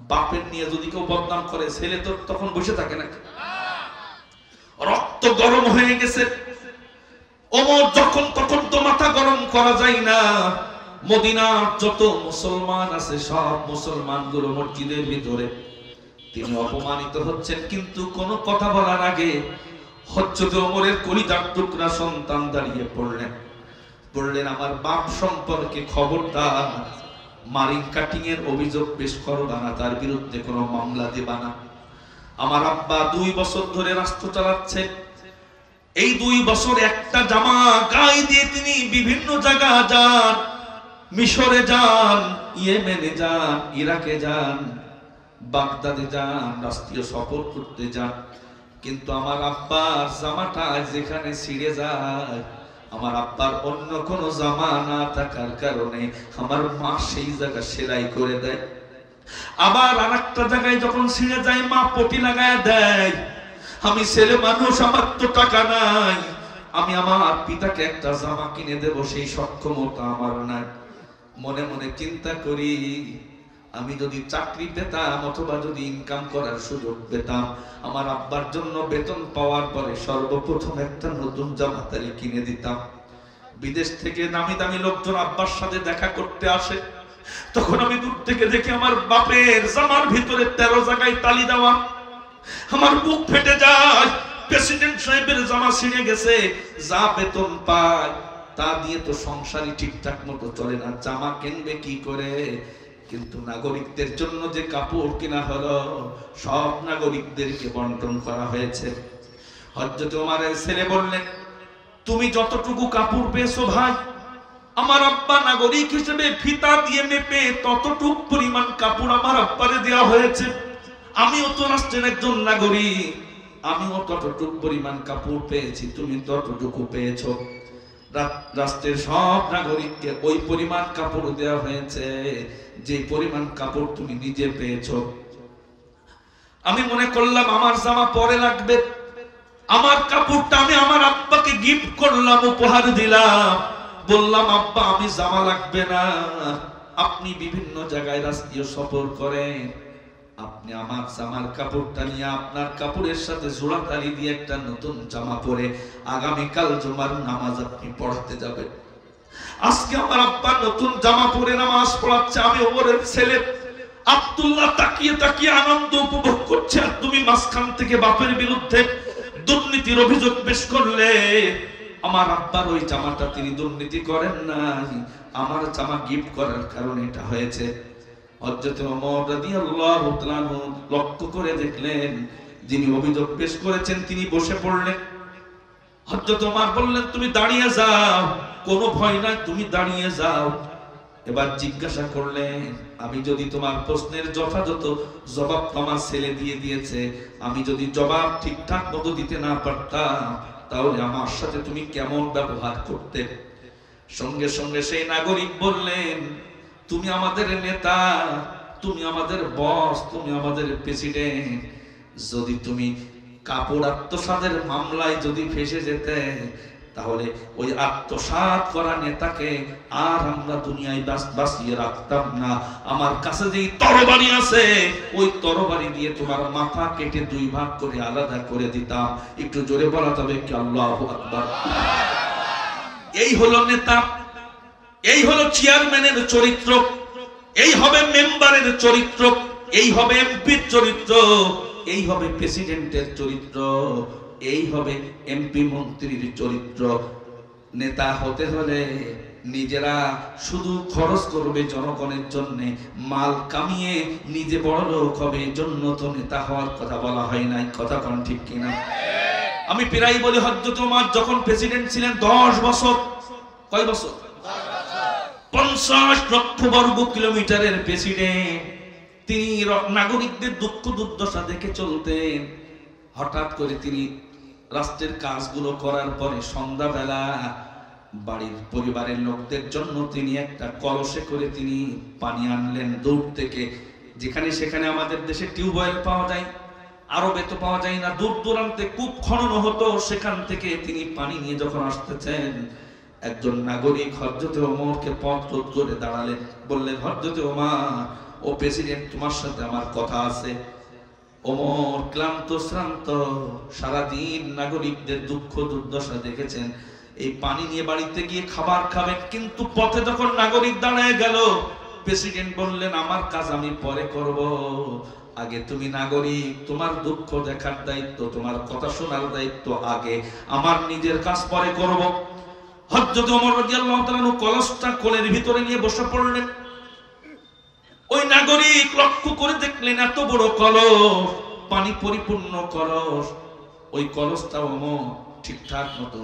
বাপের নিয়ে যদি কেউ বদনাম করে, ছেলে তো তখন বসে থাকে না, রক্ত গরম হয়ে গেছে। ওমর যখন তখন তো মাথা গরম করা যায় না। মদিনার যত মুসলমান আছে, সব মুসলমানগুলো মসজিদের ভিতরে, তিনি অপমানিত হচ্ছেন, কিন্তু কোনো কথা বলার আগে হযরত ওমরের কলিজার টুকরা সন্তান দাঁড়িয়ে বললেন, আমার বাপ সম্পর্কে খবরদার মারিং কাটিং এর অভিযোগ পেশ করবা না, তার বিরুদ্ধে কোনো মামলা দেবা না। আমার আব্বা 2 বছর ধরে রাষ্ট্র চালাচ্ছে, এই 2 বছর একটা জামা গায়ে দিয়ে তিনি বিভিন্ন জায়গা যান, মিশরে যান, ইয়েমেনে যান, ইরাকে যান, বাগদাদে যান, রাষ্ট্রীয় সফর করতে যান, কিন্তু আমার আব্বার জামাটা যেখানে ছিঁড়ে যায়, আমার আব্বার অন্য কোন জামা না থাকার কারণে আমার মা সেই জায়গা সেলাই করে দেয়। আবার আরেকটা জায়গায় যখন ছিঁড়ে যায়, মা পটি লাগায় দেয়। আমি ছেলে মানুষ, আমার তো টাকা নাই, আমি আমার পিতাকে একটা জামা কিনে দেব সেই সক্ষমতা আমার নাই। মনে মনে চিন্তা করি, আমি যদি চাকরি পেতাম অথবা যদি ইনকাম করার সুযোগ পেতাম, আমার আব্বার জন্য বেতন পাওয়ার পরে সর্বপ্রথম একটা নতুন জামা তালি কিনে দিতাম। বিদেশ থেকে নামি দামি লোকজন আব্বার সাথে দেখা করতে আসে, তখন আমি দূর থেকে দেখি আমার বাপের জামার ভিতরে 13 জায়গায় তালি দেওয়া। আমার বুক ফেটে যায়। প্রেসিডেন্ট সাহেবের জামা ছিঁড়ে গেছে, যা বেতন পায় তা দিয়ে তো সংসারই ঠিকঠাক মতো চলে না, জামা কিনবে কি করে? কিন্তু নাগরিকদের জন্য যে কাপড় কিনা হলো, সব নাগরিকদেরকে বন্টন করা হয়েছে। হযরত ওমরের ছেলে বললেন, তুমি যতটুকু কাপড় পেয়েছো ভাই, আমার আব্বা নাগরিক হিসেবে ফিতা দিয়ে মেপে ততটুকু পরিমাণ কাপড় আমার আব্বারে দেওয়া হয়েছে। আমিও তো রাষ্ট্রের একজন নাগরিক, আমিও ততটুকু পরিমাণ কাপড় পেয়েছি, তুমি ততটুকু পেয়েছো। রাষ্ট্রের সব নাগরিককে ওই পরিমাণ কাপড় দেওয়া হয়েছে যে পরিমাণ কাপড় তুমি নিজে পেয়েছো। আমি মনে করলাম আমার জামা পরে লাগবে, আমার কাপড়টা আমি আমার আব্বাকে গিফট করলাম, উপহার দিলাম। বললাম, আব্বা আমি জামা লাগবে না, আপনি বিভিন্ন জায়গায় রাষ্ট্রীয় সফর করেন, আপনি আমার জামার কাপড়টা নিয়ে আপনার কাপড়ের সাথে জোড়া তালি দিয়ে একটা নতুন জামা পরে আগামীকাল জুমার নামাজ আপনি পড়াতে যাবেন। আজকে আমার আব্বা নতুন জামা পরে নামাজ পড়াচ্ছে, আমি ওমরের ছেলে আব্দুল্লাহ তাকিয়ে তাকিয়ে আনন্দ উপভোগ করছে, আর তুমি মাঝখান থেকে বাপের বিরুদ্ধে দুর্নীতির অভিযোগ পেশ করলে। আমার আব্বার ওই জামাটা তিনি দুর্নীতি করেন নাই, আমার জামা গিফট করার কারণে এটা হয়েছে। হযরত ওমর রাদিয়াল্লাহু তাআলা লক্ষ্য করে দেখলেন, যিনি অভিযোগ পেশ করেছেন তিনি বসে পড়লেন। হযরত ওমর বললেন, তুমি দাঁড়িয়ে যাও, কোনো ভয় নাই, তুমি দাঁড়িয়ে যাও। এবার জিজ্ঞাসা করলেন, আমি যদি তোমার প্রশ্নের যথাযথ জবাব আমার ছেলে দিয়ে দিয়েছে, আমি যদি জবাব ঠিকঠাক মতো দিতে না পারতাম, তাহলে আমার সাথে তুমি কেমন ব্যবহার করতে? সঙ্গে সঙ্গে সেই নাগরিক বললেন, তুমি আমাদের নেতা, তুমি আমাদের বস, তুমি আমাদের প্রেসিডেন্ট, যদি তুমি কাপড় আত্মসাতের মামলায় যদি ফেসে যেতে, তাহলে ওই আত্মসাৎ করা নেতাকে আর আমরা দুনিয়ায় বাঁচিয়ে রাখতাম না। আমার কাছে যে তরবারি আছে, ওই তরবারি দিয়ে তোমার মাথা কেটে 2 ভাগ করে আলাদা করে দিতাম। একটু জোরে বলা তবে কি আল্লাহু আকবার। এই হলো নেতা, এই হলো চেয়ারম্যানের চরিত্র, এই হবে মেম্বারের চরিত্র, এই হবে এমপির চরিত্র, এই হবে প্রেসিডেন্টের চরিত্র, এই হবে এমপি মন্ত্রীর চরিত্র। নেতা হতে হলে নিজেরা শুধু খরচ করবে জনগণের জন্য, মাল কামিয়ে নিজে বড় লোক হবে, জন্য তো নেতা হওয়ার কথা বলা হয় নাই। কথা কোন ঠিক কিনা? আমি প্রায় বলি, হযরত ওমর যখন প্রেসিডেন্ট ছিলেন 10 বছর, কয় বছর? 50 লক্ষ বর্গ কিলোমিটারের প্রেসিডেন্ট। তিনি নাগরিকদের দুঃখ দুর্দশা দেখে চলতেন। হঠাৎ করে তিনি রাষ্ট্রের কাজগুলো করার পরে সন্ধ্যাবেলা বাড়ির পরিবারের লোকদের জন্য তিনি একটা কলসে করে তিনি পানি আনলেন দূর থেকে। যেখানে সেখানে আমাদের দেশে টিউবওয়েল পাওয়া যায়, আরবে তো পাওয়া যায় না, দূর দূরান্তে কূপ খনন হতো, সেখান থেকে তিনি পানি নিয়ে যখন আসতেছেন, একজন নাগরিক হযরত ওমরকে পথ রোধ করে দাঁড়ালেন, বললেন, হযরত ওমর, ও প্রেসিডেন্ট, তোমার সাথে আমার কথা আছে। ওমর ক্লান্ত শ্রান্ত, সারাদিন নাগরিকদের দুঃখ দুর্দশা দেখেছেন, এই পানি নিয়ে বাড়িতে গিয়ে খাবার খাবেন, কিন্তু পথে যখন নাগরিক দাঁড়ায় গেল, প্রেসিডেন্ট বললেন, আমার কাজ আমি পরে করব, আগে তুমি নাগরিক, তোমার দুঃখ দেখার দায়িত্ব, তোমার কথা শোনার দায়িত্ব আগে, আমার নিজের কাজ পরে করব। হযরত ওমর রাদিয়াল্লাহু তাআলা কলসটা কোলের ভিতরে নিয়ে বসে পড়লেন। ওই নাগরিক লক্ষ্য করে দেখলেন, এত বড় কলস, পানি পরিপূর্ণ কলস, ওই কলসটা ওমর ঠিকঠাক মতো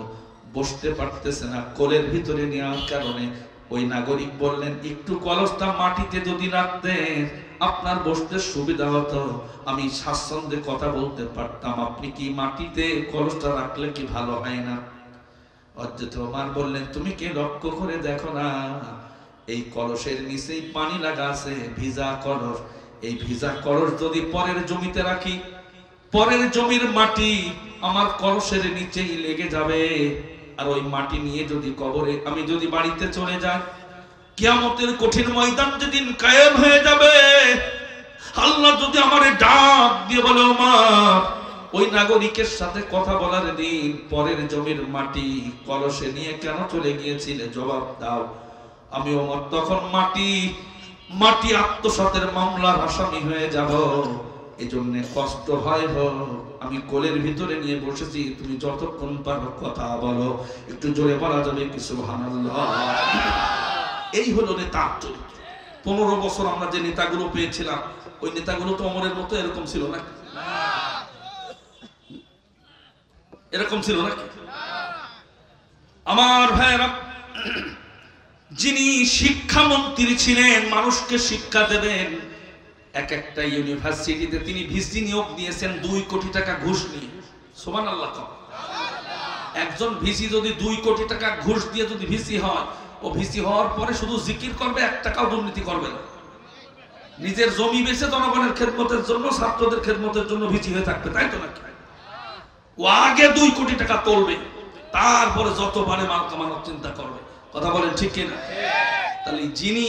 বসতে পারতেছে না কোলের ভিতরে নেওয়ার কারণে। ওই নাগরিক বললেন, একটু কলসটা মাটিতে যদি রাখতেন আপনার বসতে সুবিধা হতো, আমি স্বাচ্ছন্দ্যে কথা বলতে পারতাম, আপনি কি মাটিতে কলসটা রাখলে কি ভালো হয় না? হযরত ওমর বললেন, তুমি কি লক্ষ্য করে দেখো না, এই কলসের নিচেই পানি লাগা আছে, ভিজা কলস, এই ভিজা কলস যদি পরের জমিতে রাখি পরের জমির মাটি আমার কলসের নিচেই লেগে যাবে, আর ওই মাটি নিয়ে যদি কবরে আমি যদি বাড়িতে চলে যাই, কিয়ামতের কঠিন ময়দান যেদিন কায়েম হয়ে যাবে, আল্লাহ যদি আমারে ডাক দিয়ে বলে ওমর ওই নাগরিকের সাথে কথা বলার দিন পরের জমির মাটি কলসে নিয়ে কেন চলে গিয়েছিলে, জবাব দাও। আমি ওমর তখন মাটি আত্মসাতের মামলার আসামি হয়ে যাব। এজন্য কষ্ট হয় আমি কোলের ভিতরে নিয়ে বসেছি, তুমি যতক্ষণ পারো কথা বলো। একটু জোরে বলা যাবে কি সুবহানাল্লাহ। এই হলো নেতা চরিত্র। 15 বছর আমরা যে নেতাগুলো পেয়েছিলাম ওই নেতাগুলো তো ওমরের মতো এরকম ছিল না, এরকম ছিল না। আমার ভাইয়েরা, যিনি শিক্ষামন্ত্রী ছিলেন, মানুষকে শিক্ষা দেবেন, এক একটা ইউনিভার্সিটিতে তিনি ভিসি নিয়োগ দিয়েছেন 2 কোটি টাকা ঘুষ নিয়ে। সুবহানাল্লাহ। একজন ভিসি যদি 2 কোটি টাকা ঘুষ দিয়ে যদি ভিসি হয়, ও ভিসি হওয়ার পরে শুধু জিকির করবে, 1 টাকাও দুর্নীতি করবে না। নিজের জমি বেচে জনগণের খেদমতের জন্য, ছাত্রদের খেদমতের জন্য ভিসি হয়ে থাকবে, তাই তো নাকি? ও আগে 2 কোটি টাকা তুলবে, তারপরে যতবারে মাল কামানোর চিন্তা করবে। কথা বলেন ঠিক কিনা? তাহলে যিনি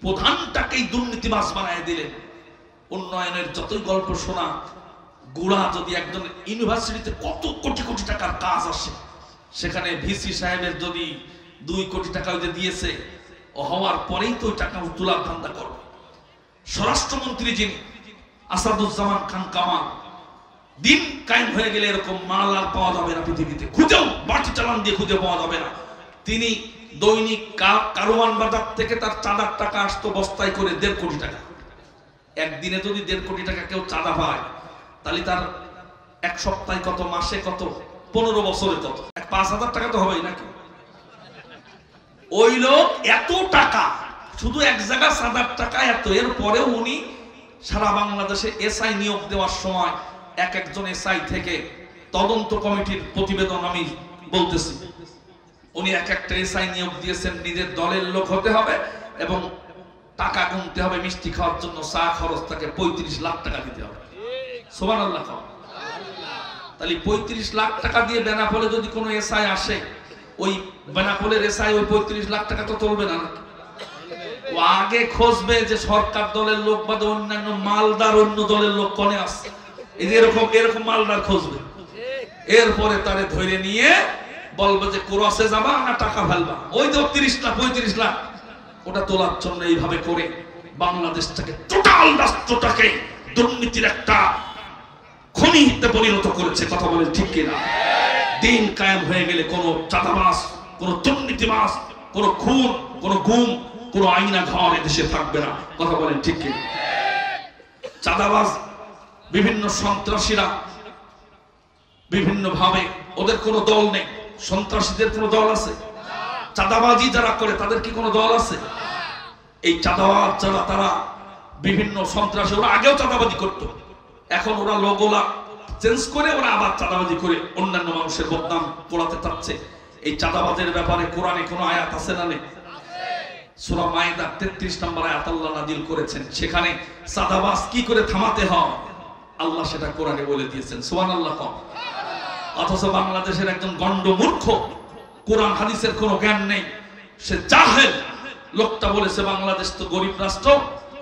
প্রধানটাকেই দুর্নীতিবাজ বানায় দিলেন, উন্নয়নের যতই গল্প শোনা, গুড়া যদি একজন ইউনিভার্সিটিতে কত কোটি কোটি টাকার কাজ আসে, সেখানে ভিসি সাহেবের যদি 2 কোটি টাকা দিয়েছে, ও হওয়ার পরেই তো ওই টাকা তোলার ধান্দা করবে। স্বরাষ্ট্রমন্ত্রী যিনি আসাদুজ্জামান খান কামাল, দিন কায়েম হয়ে গেলে এরকম মাল আর পাওয়া যাবে না পৃথিবীতে, খুঁজেও বাটি চালান দিয়ে খুঁজে পাওয়া যাবে না। তিনি দৈনিক কারওয়ান বাজার থেকে তার চাঁদার টাকা আসতো বস্তায় করে 1.5 কোটি টাকা। একদিনে যদি 1.5 কোটি টাকা কেউ চাঁদা পায়, তাহলে তার 1 সপ্তাহে কত, মাসে কত, 15 বছরে কত, 5,000 টাকা তো হবেই নাকি? ওই লোক এত টাকা, শুধু এক জায়গা চাঁদার টাকা এত, এর পরেও উনি সারা বাংলাদেশে এসআই নিয়োগ দেওয়ার সময় একজন এসআই থেকে তদন্ত কমিটির প্রতিবেদন আমি বলতেছি, উনি একটা এসআই নিয়োগ দিয়েছেন, নিজের দলের লোক হতে হবে এবং টাকা গুনতে হবে, মিষ্টি খাওয়ার জন্য চা খরচ তাকে 35 লাখ টাকা দিতে হবে। সুবহানাল্লাহ। তাহলে 35 লাখ টাকা দিয়ে বেনাপোলে যদি কোনো এসআই আসে, ওই বেনাপোলের এসআই ওই 35 লাখ টাকা তো তুলবে না। ও আগে খুঁজবে যে সরকার দলের লোক বাদে অন্যান্য মালদার অন্য দলের লোক কোনে আছে, এই যে এরকম মালদার খুঁজবে। এরপরে তারে ধরে নিয়ে বলবে যে ক্রসে যাবা না টাকা ফেলবা, ওই যে 30 লাখ 35 লাখ ওটা তোলার জন্য এইভাবে করে বাংলাদেশটাকে, টোটাল রাষ্ট্রটাকে দুর্নীতির একটা খনিতে পরিণত করেছে। কথা বলেন ঠিক কিনা? দিন কায়েম হয়ে গেলে কোন চাঁদাবাজ, কোন দুর্নীতিবাজ, কোন খুন, কোন গুম, কোন আইনা ঘর এদেশে থাকবে না। কথা বলেন ঠিক কিনা? চাঁদাবাজ, বিভিন্ন সন্ত্রাসীরা বিভিন্ন ভাবে, ওদের কোনো দল নেই। সন্ত্রাসীদের কোনো দল আছে? চাঁদাবাজি যারা করে তাদের কি কোনো দল আছে? এই চাঁদাবাজ যারা, তারা বিভিন্ন সন্ত্রাসী, ওরা আগেও চাঁদাবাজি করতো, এখন ওরা লোগোলা চেঞ্জ করে ওরা আবার চাঁদাবাজি করে অন্যান্য মানুষের বদনাম পোড়াতে চাচ্ছে। এই চাঁদাবাজের ব্যাপারে কোরআনে কোনো আয়াত আছে না নেই? সূরা মাইদা 33 নম্বর আয়াত আল্লাহ নাযিল করেছেন, সেখানে চাঁদাবাজ কি করে থামাতে হয় আল্লাহ সেটা কোরআনে বলে দিয়েছেন। সুবহানাল্লাহ। অথচ বাংলাদেশের একজন গন্ড মূর্খ, কোরআন হাদিসের কোনো জ্ঞান নেই, সে জাহেল লোকটা বলেছে বাংলাদেশ তো গরিব রাষ্ট্র,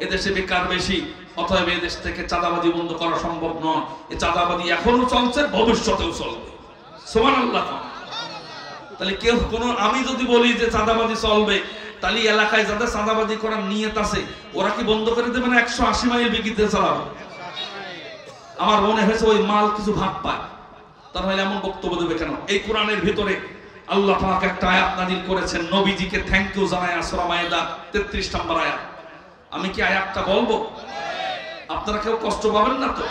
এদেশে বেকার বেশি, অতএব এদেশ থেকে চাঁদাবাজি বন্ধ করা সম্ভব নয়। এই চাঁদাবাজি এখনো চলছে, ভবিষ্যতেও চলবে। সুবহানাল্লাহ। তাহলে কেউ কোনো, আমি যদি বলি যে চাঁদাবাজি চলবে, তাহলে এলাকায় যাদের চাঁদাবাজি করার নিয়ত আছে ওরা কি বন্ধ করে দেবে না 180 মাইল বিকিতে চালাবে? আমার মনে হয়েছে ওই মাল কিছু ভাগ পায়, তার মানে এমন বক্তব্য দেবে কেন? এই কোরআনের ভিতরে আল্লাহ পাক একটা আয়াত নাযিল করেছেন, নবীজিকে থ্যাংক ইউ জানায়, সূরা মাইদা 33 নম্বর আয়াত। আমি কি আয়াতটা বলবো? আপনারা কেউ কষ্ট পাবেন না তো?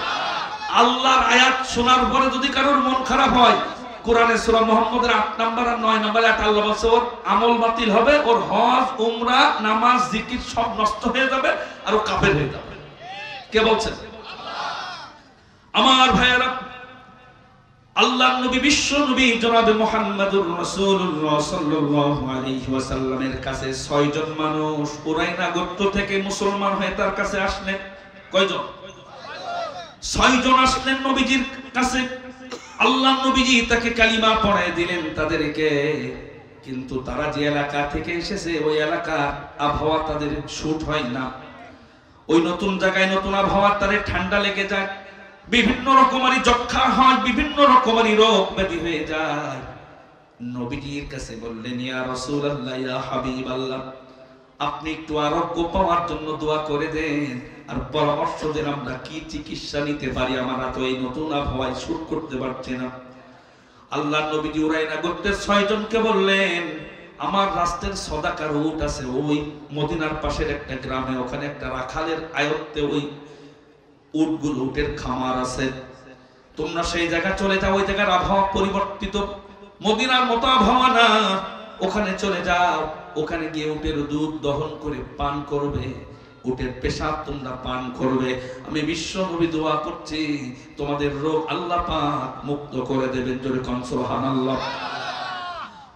আল্লাহর আয়াত শোনার পরে যদি কারোর মন খারাপ হয়, কোরআনে সূরা মুহাম্মদের 8 নম্বর আর 9 নম্বর আয়াত আল্লাহ বলছে ওর আমল বাতিল হবে, ওর হজ, উমরা, নামাজ, জিকির সব নষ্ট হয়ে যাবে, আর ও কাফের হয়ে যাবে। কে বলছেন? আমার ভাইয়েরা, আল্লাহর নবী, বিশ্ব নবী জনাবে মুহাম্মদুর রাসূলুল্লাহ সাল্লাল্লাহু আলাইহি ওয়াসাল্লামের কাছে 6 জন মানুষ উরাইনা গোত্র থেকে মুসলমান হয়ে তার কাছে আসলেন। কয়জন? 6 জন আসলেন নবীজির কাছে। আল্লাহ নবীজি তাকে কালিমা পড়ায় দিলেন তাদেরকে, কিন্তু তারা যে এলাকা থেকে এসেছে ওই এলাকার আবহাওয়া তাদের শুট হয় না। ওই নতুন জায়গায় নতুন আবহাওয়া তাদের ঠান্ডা লেগে যায়, বিভিন্ন রকমারি যক্ষা হয়, বিভিন্ন রকমারি রোগ ব্যাধি হয়ে যায়। নবীজির কাছে বললেন, ইয়া রাসূলুল্লাহ, ইয়া হাবিবাল্লাহ, আপনি একটু আরোগ্য পাওয়ার জন্য দোয়া করে দেন আর পরামর্শ দেন আমরা কি চিকিৎসা নিতে পারি, আমরা তো এই নতুন আবহাওয়ায় শুট করতে পারছি না। আল্লাহ নবীজি উরাইনা গোত্রের 6 জনকে বললেন, আমার রাস্তার সদাকার উট আছে ওই মদিনার পাশের একটা গ্রামে, ওখানে একটা রাখালের আয়ত্তে ওই উটগুলো, উটের খামার আছে, তোমরা সেই জায়গা চলে যাও। ওই জায়গার আবহাওয়া পরিবর্তিত, মদিনার মতো আবহাওয়া না, ওখানে চলে যাও। ওখানে গিয়ে উটের দুধ দহন করে পান করবে, উটের পেশাব তোমরা পান করবে। আমি বিশ্ব নবী দোয়া করছি তোমাদের রোগ আল্লাহ পাক মুক্ত করে দেবেন। জোরে কোন সুবহানাল্লাহ।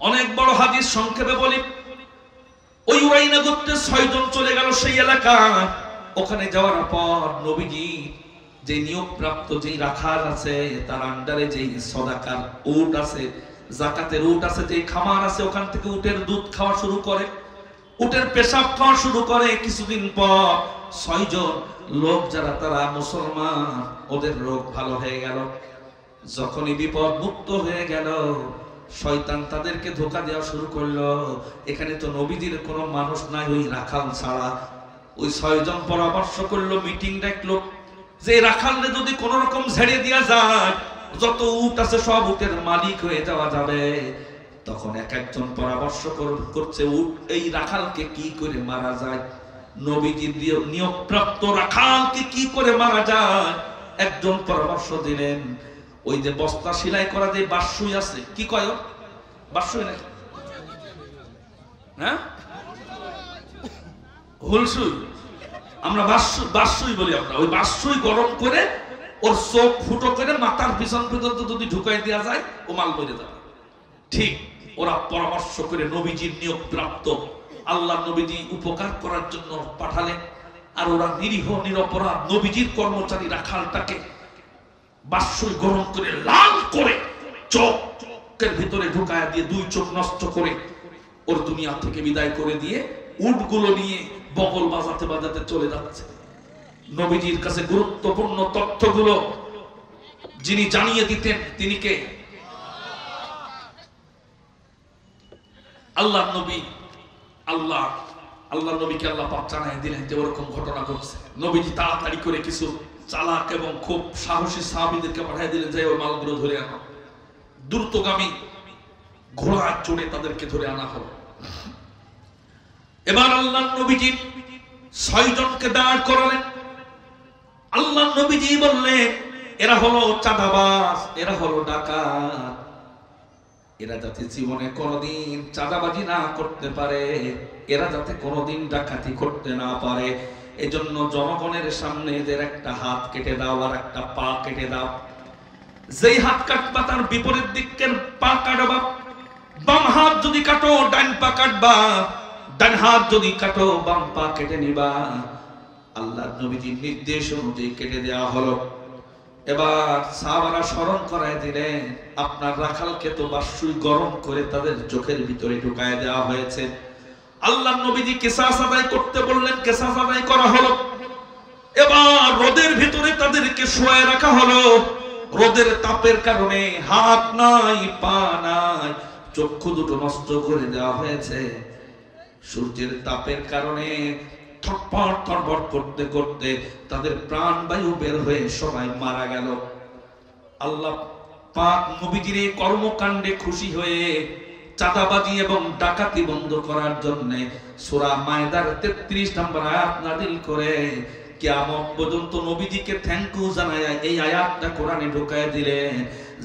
অনেক বড় হাদিস, সংক্ষেপে বলি, ওই উরাইনা গোত্রের 6 জন চলে গেল সেই এলাকায়। ওখানে যাওয়ার পর নবীজি যে নিয়োগপ্রাপ্ত যেই রাখাল আছে তার আন্ডারে যেই সদাকার উট আছে, যাকাতের উট আছে, যেই খামার আছে, ওখান থেকে উটের দুধ খাওয়া শুরু করে, উটের পেশাব খাওয়া শুরু করে। কিছুদিন পর 6 জন লোক যারা তারা মুসলমান, ওদের রোগ ভালো হয়ে গেল। যখনই বিপদ মুক্ত হয়ে গেল, শয়তান তাদেরকে ধোঁকা দেওয়া শুরু করলো। এখানে তো নবীজির কোনো মানুষ নাই ওই রাখাল ছাড়া। ওই 6 জন পরামর্শ করলো, মিটিং ডাকলো, যে রাখালরে যদি কোন রকম ঝেড়ে দেওয়া যায়, যত উট আছে সব উটের মালিক হয়ে যাওয়া যাবে। তখন একজন পরামর্শ করছে, উট এই রাখালকে কি করে মারা যায়, নবীজির নিয়োগপ্রাপ্ত রাখালকে কি করে মারা যায়। একজন পরামর্শ দিলেন, ওই যে বস্তা সেলাই করা যে বাঁশসুই আছে, কি কয় বাঁশসুই নাকি, হ্যাঁ হুলসুই, আমরা বাঁশসুই বলি আমরা। ওই বাঁশসুই গরম করে ওর চোখ ফুটো করে মাথার পিছন পর্যন্ত যদি ঢুকাই দেওয়া যায়, ও মাল মরে যাবে। ঠিক ওরা পরামর্শ করে নবীজির নিয়োগ প্রাপ্ত আল্লাহ নবীজি উপকার করার জন্য পাঠালেন। আর ওরা নিরীহ নিরপরাধ নবীজির কর্মচারী রাখালটাকে বাঁশসুই গরম করে লাল করে চোখের ভিতরে ঢুকায় দিয়ে 2 চোখ নষ্ট করে ওর দুনিয়া থেকে বিদায় করে দিয়ে উটগুলো নিয়ে বগল বাজাতে বাজাতে চলে যাচ্ছে। নবীজির কাছে গুরুত্বপূর্ণ তথ্যগুলো যিনি জানিয়ে দিতেন তিনি কে? আল্লাহ নবী। আল্লাহ নবীকে আল্লাহ পাক জানাই দিলেন যে ওরকম ঘটনা ঘটছে। নবীজি তাড়াতাড়ি করে কিছু চালাক এবং খুব সাহসী সাহাবীদেরকে পাঠিয়ে দিলেন যে ওই মালগুলো ধরে আনো। দ্রুতগামী ঘোড়া চড়ে তাদেরকে ধরে আনা হলো। এবার আল্লাহ নবীজি 6 জনকে দাঁড় করালেন। আল্লাহ নবীজি বললেন, এরা হলো চাঁদাবাজ, এরা হলো ডাকাত, এরা যাতে জীবনে কোনোদিন চাঁদাবাজি না করতে পারে, এরা যাতে কোনোদিন ডাকাতি করতে না পারে, এজন্য জনগণের সামনে এদের একটা হাত কেটে দাও আর একটা পা কেটে দাও। যেই হাত কাটবা তার বিপরীত দিকের পা কাটবা। বাম হাত যদি কাটো ডান পা কাটবা, ডান হাত যদি কাটো বাম পা কেটে নিবা। আল্লাহ নবীজির নির্দেশ অনুযায়ী কেটে দেওয়া হলো। এবার সাহাবারা স্মরণ করায় দিলেন, আপনার রাখালকে তো বাঁশসুই গরম করে তাদের চোখের ভিতরে ঢুকায় দেওয়া হয়েছে। আল্লাহ নবীজি কিসাস আদায় করতে বললেন, কিসাস আদায় করা হলো। এবার রোদের ভিতরে তাদেরকে শোয়ায় রাখা হলো। রোদের তাপের কারণে হাত নাই, পা নাই, চক্ষু দুটো নষ্ট করে দেওয়া হয়েছে। সূর্যের তাপের কারণে থটফট থটফট করতে করতে তাদের প্রাণ বায়ু বের হয়ে সবাই মারা গেল। আল্লাহ পাক নবীজির এই কর্মকাণ্ডে খুশি হয়ে চাঁদাবাজি এবং ডাকাতি বন্ধ করার জন্য সূরা মায়দার 33 নম্বর আয়াত নাযিল করে কিয়ামত পর্যন্ত নবীজিকে থ্যাংক ইউ জানায় এই আয়াতটা কোরআনে ঢুকায় দিলেন,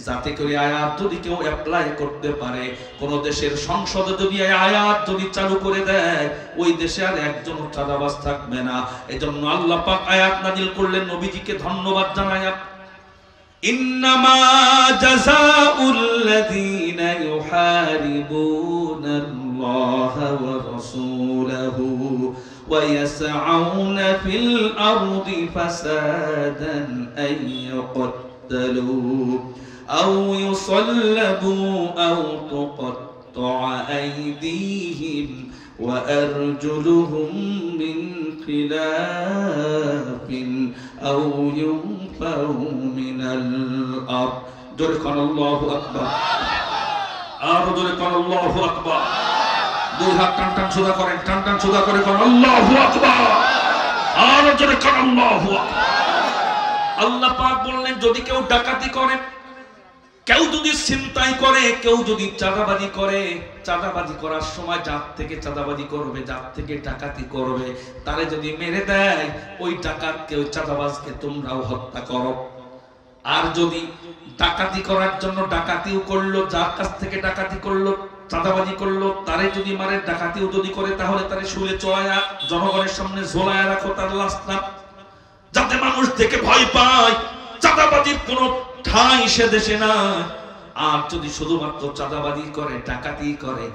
যাতে করে আয়াত যদি কেউ অ্যাপ্লাই করতে পারে, কোন দেশের সংসদে যদি এই আয়াত যদি চালু করে দেয়, ওই দেশে আর একজন চাঁদাবাজ থাকবে না। এজন্য আল্লাহ পাক আয়াত নাযিল করলেন নবীজিকে ধন্যবাদ জানায়। ইন্নামা জাযাউল লাযীনা ইউহারিবুনাল্লাহা ওয়া রাসূলাহু ويسعون في الأرض فسادا أن يقتلوا أو يصلبوا أو تقطع أيديهم وأرجلهم من خلاف أو ينفوا من الأرض. جركن الله أكبر আর জোরে কোন আল্লাহু আকবার। দুই হাত টান টান সোজা করেন, টান টান সোজা করে কোন আল্লাহু আকবার। আর জোরে কোন আল্লাহু আকবার। আল্লাহ পাক বললেন যদি কেউ ডাকাতি করে, কেউ যদি ছিনতাই করে, কেউ যদি চাঁদাবাজি করে, চাঁদাবাজি করার সময় যার থেকে চাঁদাবাজি করবে, যার থেকে ডাকাতি করবে, তারে যদি মেরে দেয়, ওই ডাকাতকে ওই চাঁদাবাজকে তোমরাও হত্যা করো। আর যদি ডাকাতি করার জন্য ডাকাতিও করলো, যার কাছ থেকে ডাকাতি করলো, চাঁদাবাজি করলো, তারে যদি মারে, ডাকাতিও যদি করে, তাহলে তারে শুলে চড়ায়া জনগণের সামনে ঝোলায়া রাখো তার লাশটা, যাতে মানুষ দেখে ভয় পায়। চাঁদাবাজির কোনো ঠাঁই সে দেশে না। আর যদি শুধুমাত্র চাঁদাবাজি করে, ডাকাতি করে,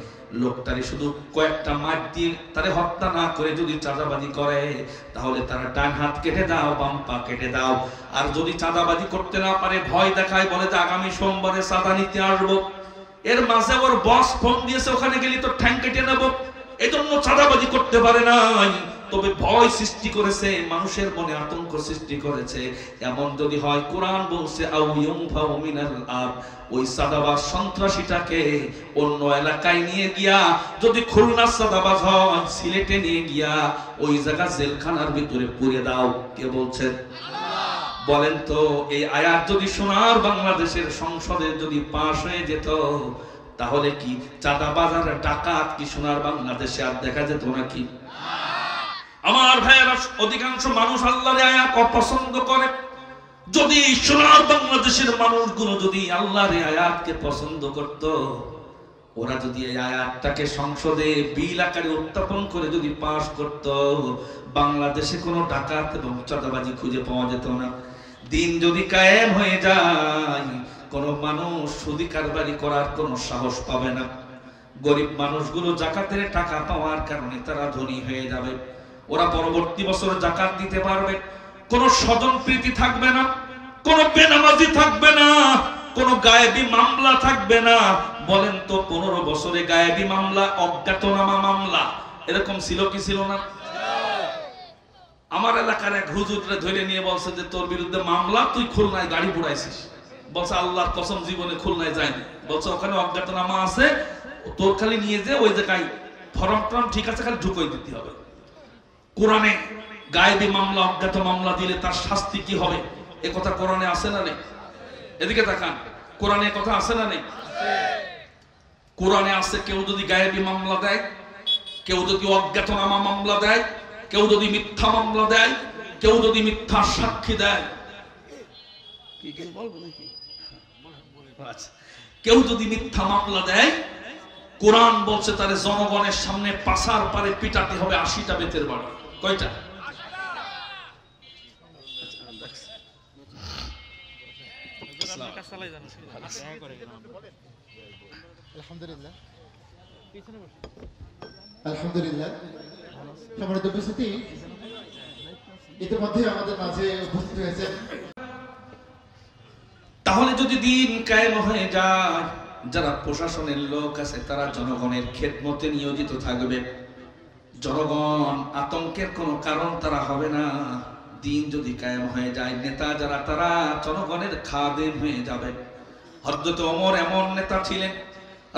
লোকটারে শুধু কয়েকটা মার দিয়ে তারে হত্যা না করে যদি চাঁদাবাজি করে, তাহলে তারা ডান হাত কেটে দাও, বাম পা কেটে দাও। আর যদি চাঁদাবাজি করতে না পারে, ভয় দেখায়, বলে যে আগামী সোমবারে চাঁদা নিতে আসবো, এর মাঝে ওর বস ফোন দিয়েছে ওখানে গেলি তো ঠ্যাং কেটে নেবো, এজন্য চাঁদাবাজি করতে পারে নাই। তবে ভয় সৃষ্টি করেছে, মানুষের মনে আতঙ্ক সৃষ্টি করেছে। এমন যদি হয়, কোরআন বলছে আউ ইউনফাউ মিনাল আরদ, ওই চাঁদাবাজ সন্ত্রাসীটাকে অন্য এলাকায় নিয়ে গিয়া, যদি খুলনা চাঁদাবাজ হয়, সিলেটে নিয়ে গিয়া ওই জায়গা জেলখানার ভিতরে পুরে দাও। কে বলছেন? বলেন তো, এই আয়াত যদি সোনার বাংলাদেশের সংসদে যদি পাশ হয়ে যেত, তাহলে কি চাঁদাবাজ আর ডাকাত কি সোনার বাংলাদেশে আর দেখা যেত নাকি? আমার ভাইয়েরা, অধিকাংশ মানুষ আল্লাহর আয়াত অপছন্দ করে। যদি সোনার বাংলাদেশের মানুষগুলো যদি আল্লাহর আয়াতকে পছন্দ করত, ওরা যদি এই আয়াতটাকে সংসদে বিল আকারে উত্থাপন করে যদি পাশ করত, বাংলাদেশে কোনো ডাকাত এবং চাঁদাবাজি খুঁজে পাওয়া যেত না। দিন যদি কায়েম হয়ে যায়, কোনো মানুষ সুদি কারবারি করার কোনো সাহস পাবে না। গরিব মানুষগুলো যাকাতের টাকা পাওয়ার কারণে তারা ধনী হয়ে যাবে। ওরা পরবর্তী বছর যাকাত দিতে পারবে। কোনো স্বজন প্রীতি থাকবে না, কোনো বেনামাজি থাকবে না, কোনো গায়েবী মামলা থাকবে না। বলেন তো, 15 বছরে গায়েবী মামলা, অজ্ঞাতনামা মামলা এরকম ছিল কি ছিল না? আমার এলাকার এক হুজুররে ধরে নিয়ে বলছে যে তোর বিরুদ্ধে মামলা, তুই খুলনায় গাড়ি পুড়াইছিস। বলছে আল্লাহর কসম জীবনে খুলনায় যায়নি। বলছে ওখানে অজ্ঞাতনামা আছে, তোর খালি নিয়ে যে ওই জায়গায় ফর্ম টর্ম ঠিক আছে, খালি ঢুকিয়ে দিতে হবে। কোরআনে গায়েবী মামলা, অজ্ঞাত মামলা দিলে তার শাস্তি কি হবে, এ কথা কোরআনে আছে না নেই? এদিকে তাকান, কোরআনে কথা আছে না নেই? কোরআনে আছে, কেউ যদি গায়েবী মামলা দেয়, কেউ যদি অজ্ঞাতনামা মামলা দেয়, কেউ যদি মিথ্যা মামলা দেয়, কেউ যদি মিথ্যা সাক্ষী দেয়, কেউ যদি মিথ্যা মামলা দেয়, কোরআন বলছে তারে জনগণের সামনে পাছার পারে পিটাতে হবে 80টা বেতের বাড়ি। কয়টা? আলহামদুলিল্লাহ, আলহামদুলিল্লাহ। সম্মানিত উপস্থিতি, ইতিমধ্যে আমাদের মাঝে উপস্থিত হয়েছে। তাহলে যদি দিন কায়েম হয়ে যায়, যারা প্রশাসনের লোক আছে তারা জনগণের খেদমতে নিয়োজিত থাকবে। জনগণ আতঙ্কের কোনো কারণ তারা হবে না। দিন যদি কায়েম হয়ে যায়, নেতা যারা তারা জনগণের খাদেম হয়ে যাবে। হযরত ওমর এমন নেতা ছিলেন,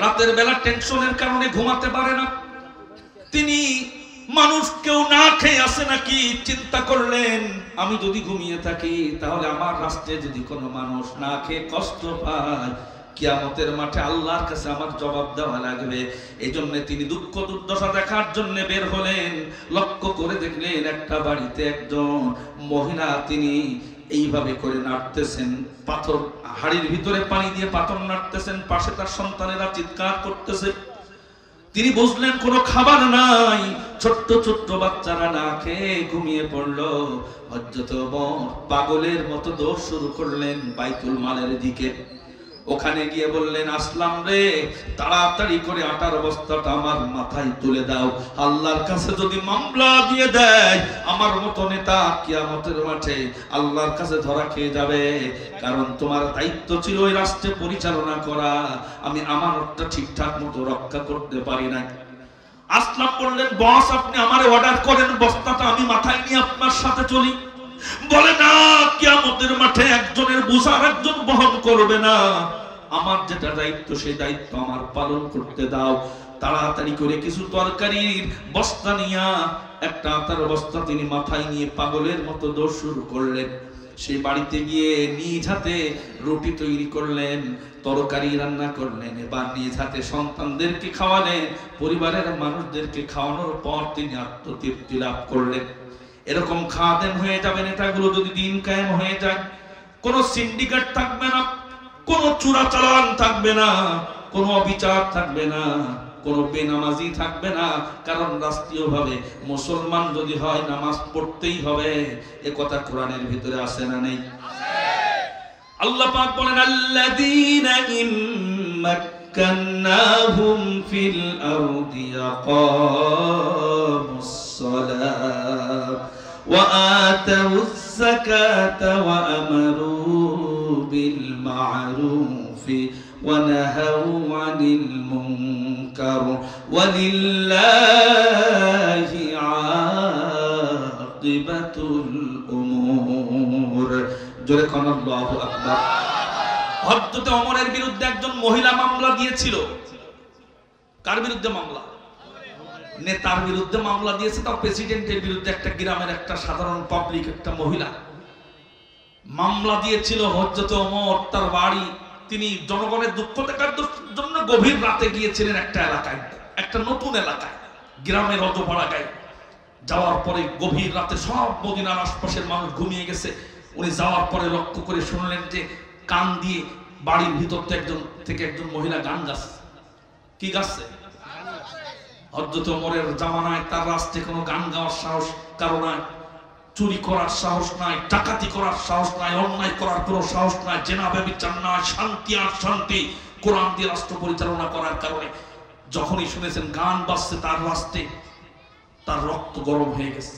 রাতের বেলা টেনশনের কারণে ঘুমাতে পারে না। তিনি মানুষ কেউ না খেয়ে আসে নাকি চিন্তা করলেন, আমি যদি ঘুমিয়ে থাকি তাহলে আমার রাষ্ট্রে যদি কোনো মানুষ না খেয়ে কষ্ট পায়, কিয়ামতের মাঠে আল্লাহর কাছে আমার জবাব দেওয়া লাগবে। এই জন্য তিনি দুঃখ দুর্দশা দেখার জন্য বের হলেন। লক্ষ্য করে দেখলেন একটা বাড়িতে একজন মহিলা, তিনি এইভাবে করে নাড়তেছেন, পাথর হাড়ির ভিতরে পানি দিয়ে পাথর নাড়তেছেন, পাশে তার সন্তানেরা চিৎকার করতেছে। তিনি বুঝলেন কোনো খাবার নাই, ছোট্ট ছোট্ট বাচ্চারা না খেয়ে ঘুমিয়ে পড়লো। হযরত ওমর পাগলের মতো দৌড় শুরু করলেন বাইতুল মালের দিকে। ওখানে গিয়ে বললেন, আসলাম রে, তাড়াতাড়ি করে আটার বস্তাটা আমার মাথায় তুলে দাও। আল্লাহর কাছে যদি মামলা দিয়ে দেয়, আমার মতো নেতা কিয়ামতের মাঠে আল্লাহর কাছে ধরা খেয়ে যাবে। কারণ তোমার দায়িত্ব ছিল ওই রাষ্ট্র পরিচালনা করা, আমি আমানতটা ঠিকঠাক মতো রক্ষা করতে পারি না। আসলাম বললেন, বস আপনি আমারে অর্ডার করেন, বস্তাটা আমি মাথায় নিয়ে আপনার সাথে চলি। বলে না, কিয়ামতের মাঠে একজনের বোঝা আরেকজন বহন করবে না, আমার যেটা দায়িত্ব সেই দায়িত্ব আমার পালন করতে দাও। তাড়াতাড়ি করে কিছু তরকারির বস্তা নিয়ে, একটা আটার বস্তা তিনি মাথায় নিয়ে পাগলের মতো দৌড় শুরু করলেন। সেই বাড়িতে গিয়ে নিজ হাতে রুটি তৈরি করলেন, তরকারি রান্না করলেন, এবার নিজ হাতে সন্তানদেরকে খাওয়ালেন, পরিবারের মানুষদেরকে খাওয়ানোর পর তিনি আত্মতৃপ্তি লাভ করলেন। এরকম খাদেম হয়ে যাবে নেতাগুলো যদি দিন কায়েম হয়ে যায়। কোন সিন্ডিকেট থাকবে না, কোন চোরাচালান থাকবে না, কোন অবিচার থাকবে না, কোন বেনামাজি থাকবে না। কারণ রাষ্ট্রীয়ভাবে মুসলমান যদি হয় নামাজ পড়তেই হবে, এ কথা কোরআনের ভিতরে আছে না নেই? আল্লাহ পাক বলেন, আল্লাযীনা ইম্মাক্কান্নাহুম ফিল আরদি ইয়াকামুস সালাত ওয়া আতাউয যাকাতা ওয়া আমারু বিল মা'রুফি ওয়া নাহাউ আনিল মুনকার ওয়া লিল্লাহি আকিবাতুল উমুর। জোরে কোন আল্লাহু আকবার। হযরত ওমরের বিরুদ্ধে একজন মহিলা মামলা দিয়েছিল। কার বিরুদ্ধে মামলা? নেতার বিরুদ্ধে মামলা দিয়েছে, তাও প্রেসিডেন্টের বিরুদ্ধে। একটা গ্রামের একটা সাধারণ পাবলিক, একটা মহিলা মামলা দিয়েছিল। হযরত ওমর তার বাড়ি, তিনি জনগণের দুঃখ দেখার জন্য গভীর রাতে গিয়েছিলেন একটা এলাকায়, একটা নতুন এলাকায়, গ্রামের অজপাড়ায়। যাওয়ার পরে গভীর রাতে সব মদিনার আশপাশের মানুষ ঘুমিয়ে গেছে। উনি যাওয়ার পরে লক্ষ্য করে শুনলেন যে কান দিয়ে বাড়ির ভিতর থেকে একজন মহিলা গান গাচ্ছে। কি গাচ্ছে? হযরত ওমরের জামানায় তার রাস্তায় কোনো গান গাওয়ার সাহস কারো নাই, চুরি করার সাহস নাই, ডাকাতি করার সাহস নাই, অন্যায় করার কোনো সাহস নাই, জেনা ব্যভিচার নাই, শান্তি আর শান্তি, কোরআন দিয়ে রাষ্ট্র পরিচালনা করার কারণে যখনই শুনেছেন গান বাজছে তার রাস্তায়, তার রক্ত গরম হয়ে গেছে।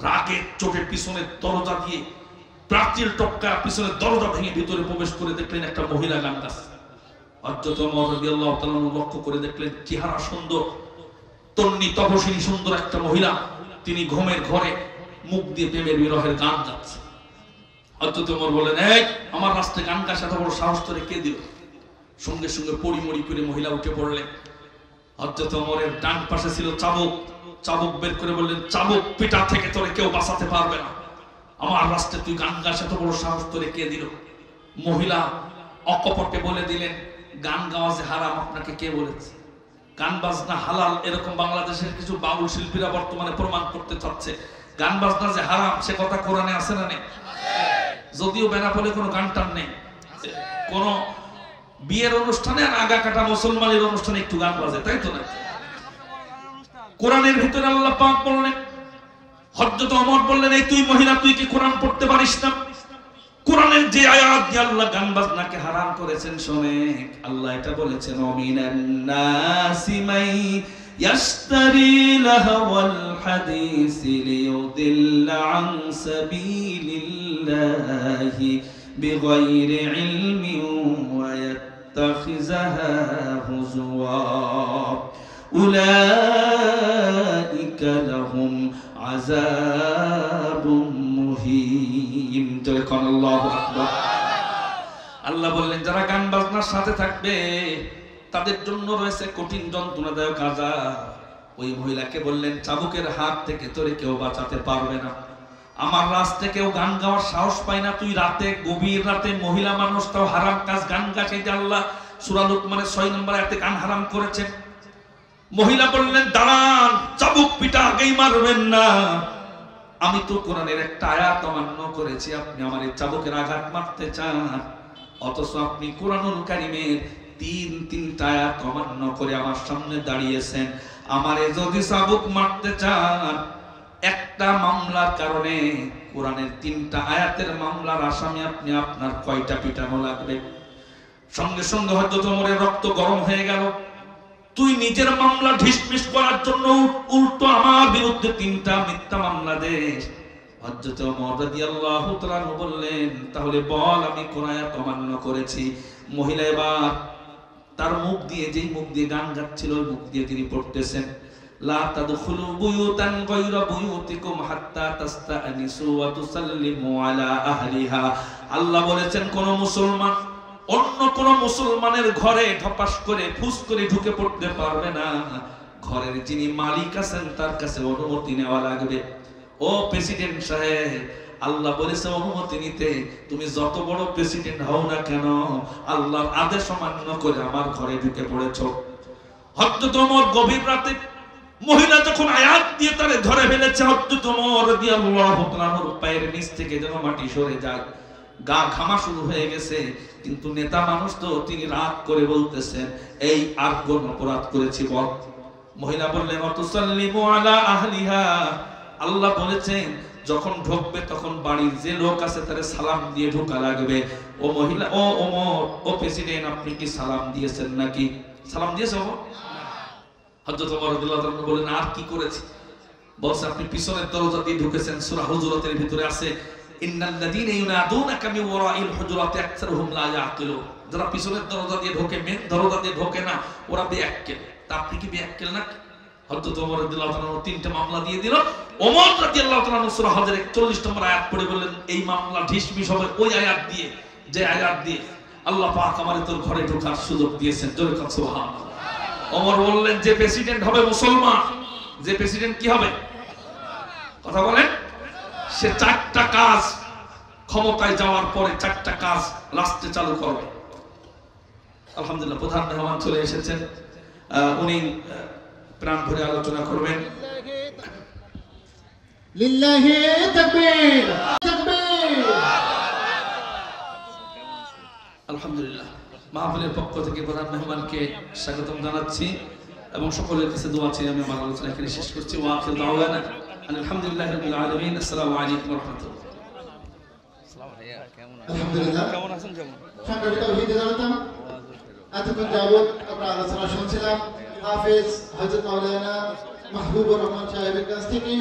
রাগের চোটে পিছনের দরজা দিয়ে প্রাচীর টপকা পিছনের দরজা ভেঙে ভিতরে প্রবেশ করে দেখলেন একটা মহিলা গান গাচ্ছে। হযরত ওমর রাদিয়াল্লাহু তাআলা লক্ষ্য করে দেখলেন চেহারা সুন্দর, তন্নি তপস্বিনী সুন্দর একটা মহিলা, তিনি ঘুমের ঘরে মুখ দিয়ে প্রেমের বিরহের গান গাচ্ছে। হযরত ওমর বলেন, এই আমার রাস্তায় গান গাছ এত বড় সাহস তোরে কে দিল? সঙ্গে সঙ্গে পড়িমড়ি করে মহিলা উঠে পড়লেন। হযরত ওমরের ডান পাশে ছিল চাবুক, চাবুক বের করে বললেন, চাবুক পিটা থেকে তোরে কেউ বাঁচাতে পারবে না, আমার রাস্তায় তুই গান গাছ এত বড় সাহস তোরে কে দিল? মহিলা অকপটে বলে দিলেন, গান গাওয়া যে হারাম আপনাকে কে বলেছে? গান বাজনা হালাল, এরকম বাংলাদেশের কিছু বাউল শিল্পীরা বর্তমানে প্রমাণ করতে চাচ্ছে। গান বাজনা যে হারাম সে কথা কোরআনে আছে না নেই? যদিও বেনাপোলে কোনো গান টান নেই, কোন বিয়ের অনুষ্ঠানে আর আগা কাটা মুসলমানের অনুষ্ঠানে একটু গান বাজে, তাই তো না? কোরআনের ভিতরে আল্লাহ পাক বললেন, হযরত ওমর বললেন, এই তুই মহিলা, তুই কি কোরআন পড়তে পারিস না? কোরআনের যে আয়াত দিয়ে আল্লাহ গান বাজনাকে হারাম করেছেন শোনে। আল্লাহ এটা বলেছেন, ওমিনান নাসি মাই ইয়াশতারি লাহওয়াল হাদিসি লিয়ুদিল্লা আন সাবিলিল্লাহি বিগাইরি ইলমিন ওয়া ইয়াত্তাখিযাহা হুজওয়া উলাইকা লাহুম আযাবুম মুহিন। যখন আল্লাহু আকবার। আল্লাহ বললেন, যারা গান বাজনার সাথে থাকবে তাদের জন্য রয়েছে কঠিন যন্ত্রণাদায়ক আযাব। ওই মহিলাকে বললেন, চাবুকের হাত থেকে তোরে কেউ বাঁচাতে পারবে না, আমার রাস্তায় কেউ গান গাওয়ার সাহস পায় না, তুই রাতে গভীর রাতে মহিলা মানুষ, তাও হারাম কাজ গান গাছে। আল্লাহ সূরা লুকমানের 6 নম্বর আয়াতে গান হারাম করেছেন। মহিলা বললেন, দাঁড়ান, চাবুক পিটা আগেই মারবেন না, আমি তো কোরআনের একটা আয়াত অমান্য করেছি, আপনি আমার এই চাবুকের আঘাত মারতে চান, অথচ আপনি কোরআনুল কারীমের তিনটা আয়াত অমান্য করে আমার সামনে দাঁড়িয়েছেন। আমারে যদি চাবুক মারতে চান, একটা মামলার কারণে কোরআনের 3টা আয়াতের মামলার আসামি আপনি, আপনার কয়টা পিটানো লাগবে? সঙ্গে সঙ্গে হযরত ওমরের রক্ত গরম হয়ে গেল। তুই নিজের মামলা ঢিসমিস করার জন্য উল্টো আমার বিরুদ্ধে 3টা মিথ্যা মামলা দেশ। হযরত ওমর রাদিয়াল্লাহু তাআলা বললেন, তাহলে বল আমি কোন আয়াত অমান্য করেছি? মহিলা এবার তার মুখ দিয়ে, যেই মুখ দিয়ে গান গাচ্ছিল ওই মুখ দিয়ে তিনি পড়তেছেন, লা তাদখুলু বুয়ুতান গায়রা বুয়ুতিকুম হাত্তা তাস্তানিসু ওয়া তুসাল্লিমু আলা আহলিহা। আল্লাহ বলেছেন কোন মুসলমান অন্য কোন মুসলমানের ঘরে ঢপাস করে ফুস করে ঢুকে পড়তে পারবে না। ঘরের যিনি মালিক আছেন তার কাছে অনুমতি নেওয়া লাগবে। ও প্রেসিডেন্ট সাহেব, আল্লাহ বলেছে অনুমতি নিতে। তুমি যত বড় প্রেসিডেন্ট হও না কেন, আল্লাহর আদেশ অমান্য করে আমার ঘরে ঢুকে পড়েছো। হযরত ওমর গভীর রাতে মহিলা যখন আয়াত দিয়ে তারে ধরে ফেলেছে, হযরত ওমর রাদিয়াল্লাহু তাআলার পায়ের নিচ থেকে যেন মাটি সরে যায়, গা ঘামা শুরু হয়ে গেছে। কিন্তু নেতা মানুষ তো, তিনি রাগ করে বলতেছেন, এই আর কোন অপরাধ করেছি বল? মহিলা বললেন, অতুসাল্লিমু আলা আহলিহা। আল্লাহ বলেছেন যখন ঢুকবে তখন বাড়ির যে লোক আছে তারে সালাম দিয়ে ঢোকা লাগবে। ও মহিলা, ও ওমর, ও প্রেসিডেন্ট, আপনি কি সালাম দিয়েছেন নাকি? সালাম দিয়েছে ওমর? হযরত ওমর রাদিয়াল্লাহু তাআলা বলেন, আর কি করেছি? বলছে আপনি পিছনের দরজা দিয়ে ঢুকেছেন। সূরা হুজুরাতের ভিতরে আছে, ইন্নাল্লাযীনা ইউনাদুনাকা মিন ওয়ারাইল হুজুরাতি আকসারুহুম লা ইয়াকিলুন। যারা পিছনের দরজা দিয়ে ঢোকে, মেন দরজা দিয়ে ঢোকে না, ওরা বেয়াক্কেল। তা আপনি কি বেয়াক্কেল না? হযরত ওমর রাদিয়াল্লাহু তাআলা 3টা মামলা দিয়ে দিল। ওমর রাদিয়াল্লাহু তাআলা সূরা হজের 41 নম্বর আয়াত পড়ে বললেন, এই মামলা ঢিসমিস হবে ওই আয়াত দিয়ে, যে আয়াত দিয়ে আল্লাহ পাক আমারে তোর ঘরে ঢোকার সুযোগ দিয়েছেন। জোরে কান সুবহানাল্লাহ। ওমর বললেন, যে প্রেসিডেন্ট হবে মুসলমান, যে প্রেসিডেন্ট কি হবে? কথা বলেন। সে 4টা কাজ ক্ষমতায় যাওয়ার পরে 4টা কাজ লাস্টে চালু করবে। আলহামদুলিল্লাহ, প্রধান মেহমান চলে এসেছেন, উনি প্রাণ ভরে আলোচনা করবেন। লিল্লাহি তাকবীর, তাকবীর। আলহামদুলিল্লাহ, মাহফিলের পক্ষ থেকে প্রধান মেহমানকে স্বাগতম জানাচ্ছি এবং সকলের কাছে দোয়া চাই। আমি আমার আলোচনা এখানে শেষ করছি। ওয়া আখিরু দাওয়ানা আলহামদুলিল্লাহি রাব্বিল আলামিন। আসসালামু আলাইকুম ওয়া রাহমাতুল্লাহ। আলহামদুলিল্লাহ, কেমন আছেন? সংগ্রামী তাওহীদ জানাতাম, এতক্ষণ যাবত আমরা আলোচনা শুনছিলাম হাফেজ হযরত মাওলানা মাহবুবুর রহমান সাহেবের কাছ থেকে।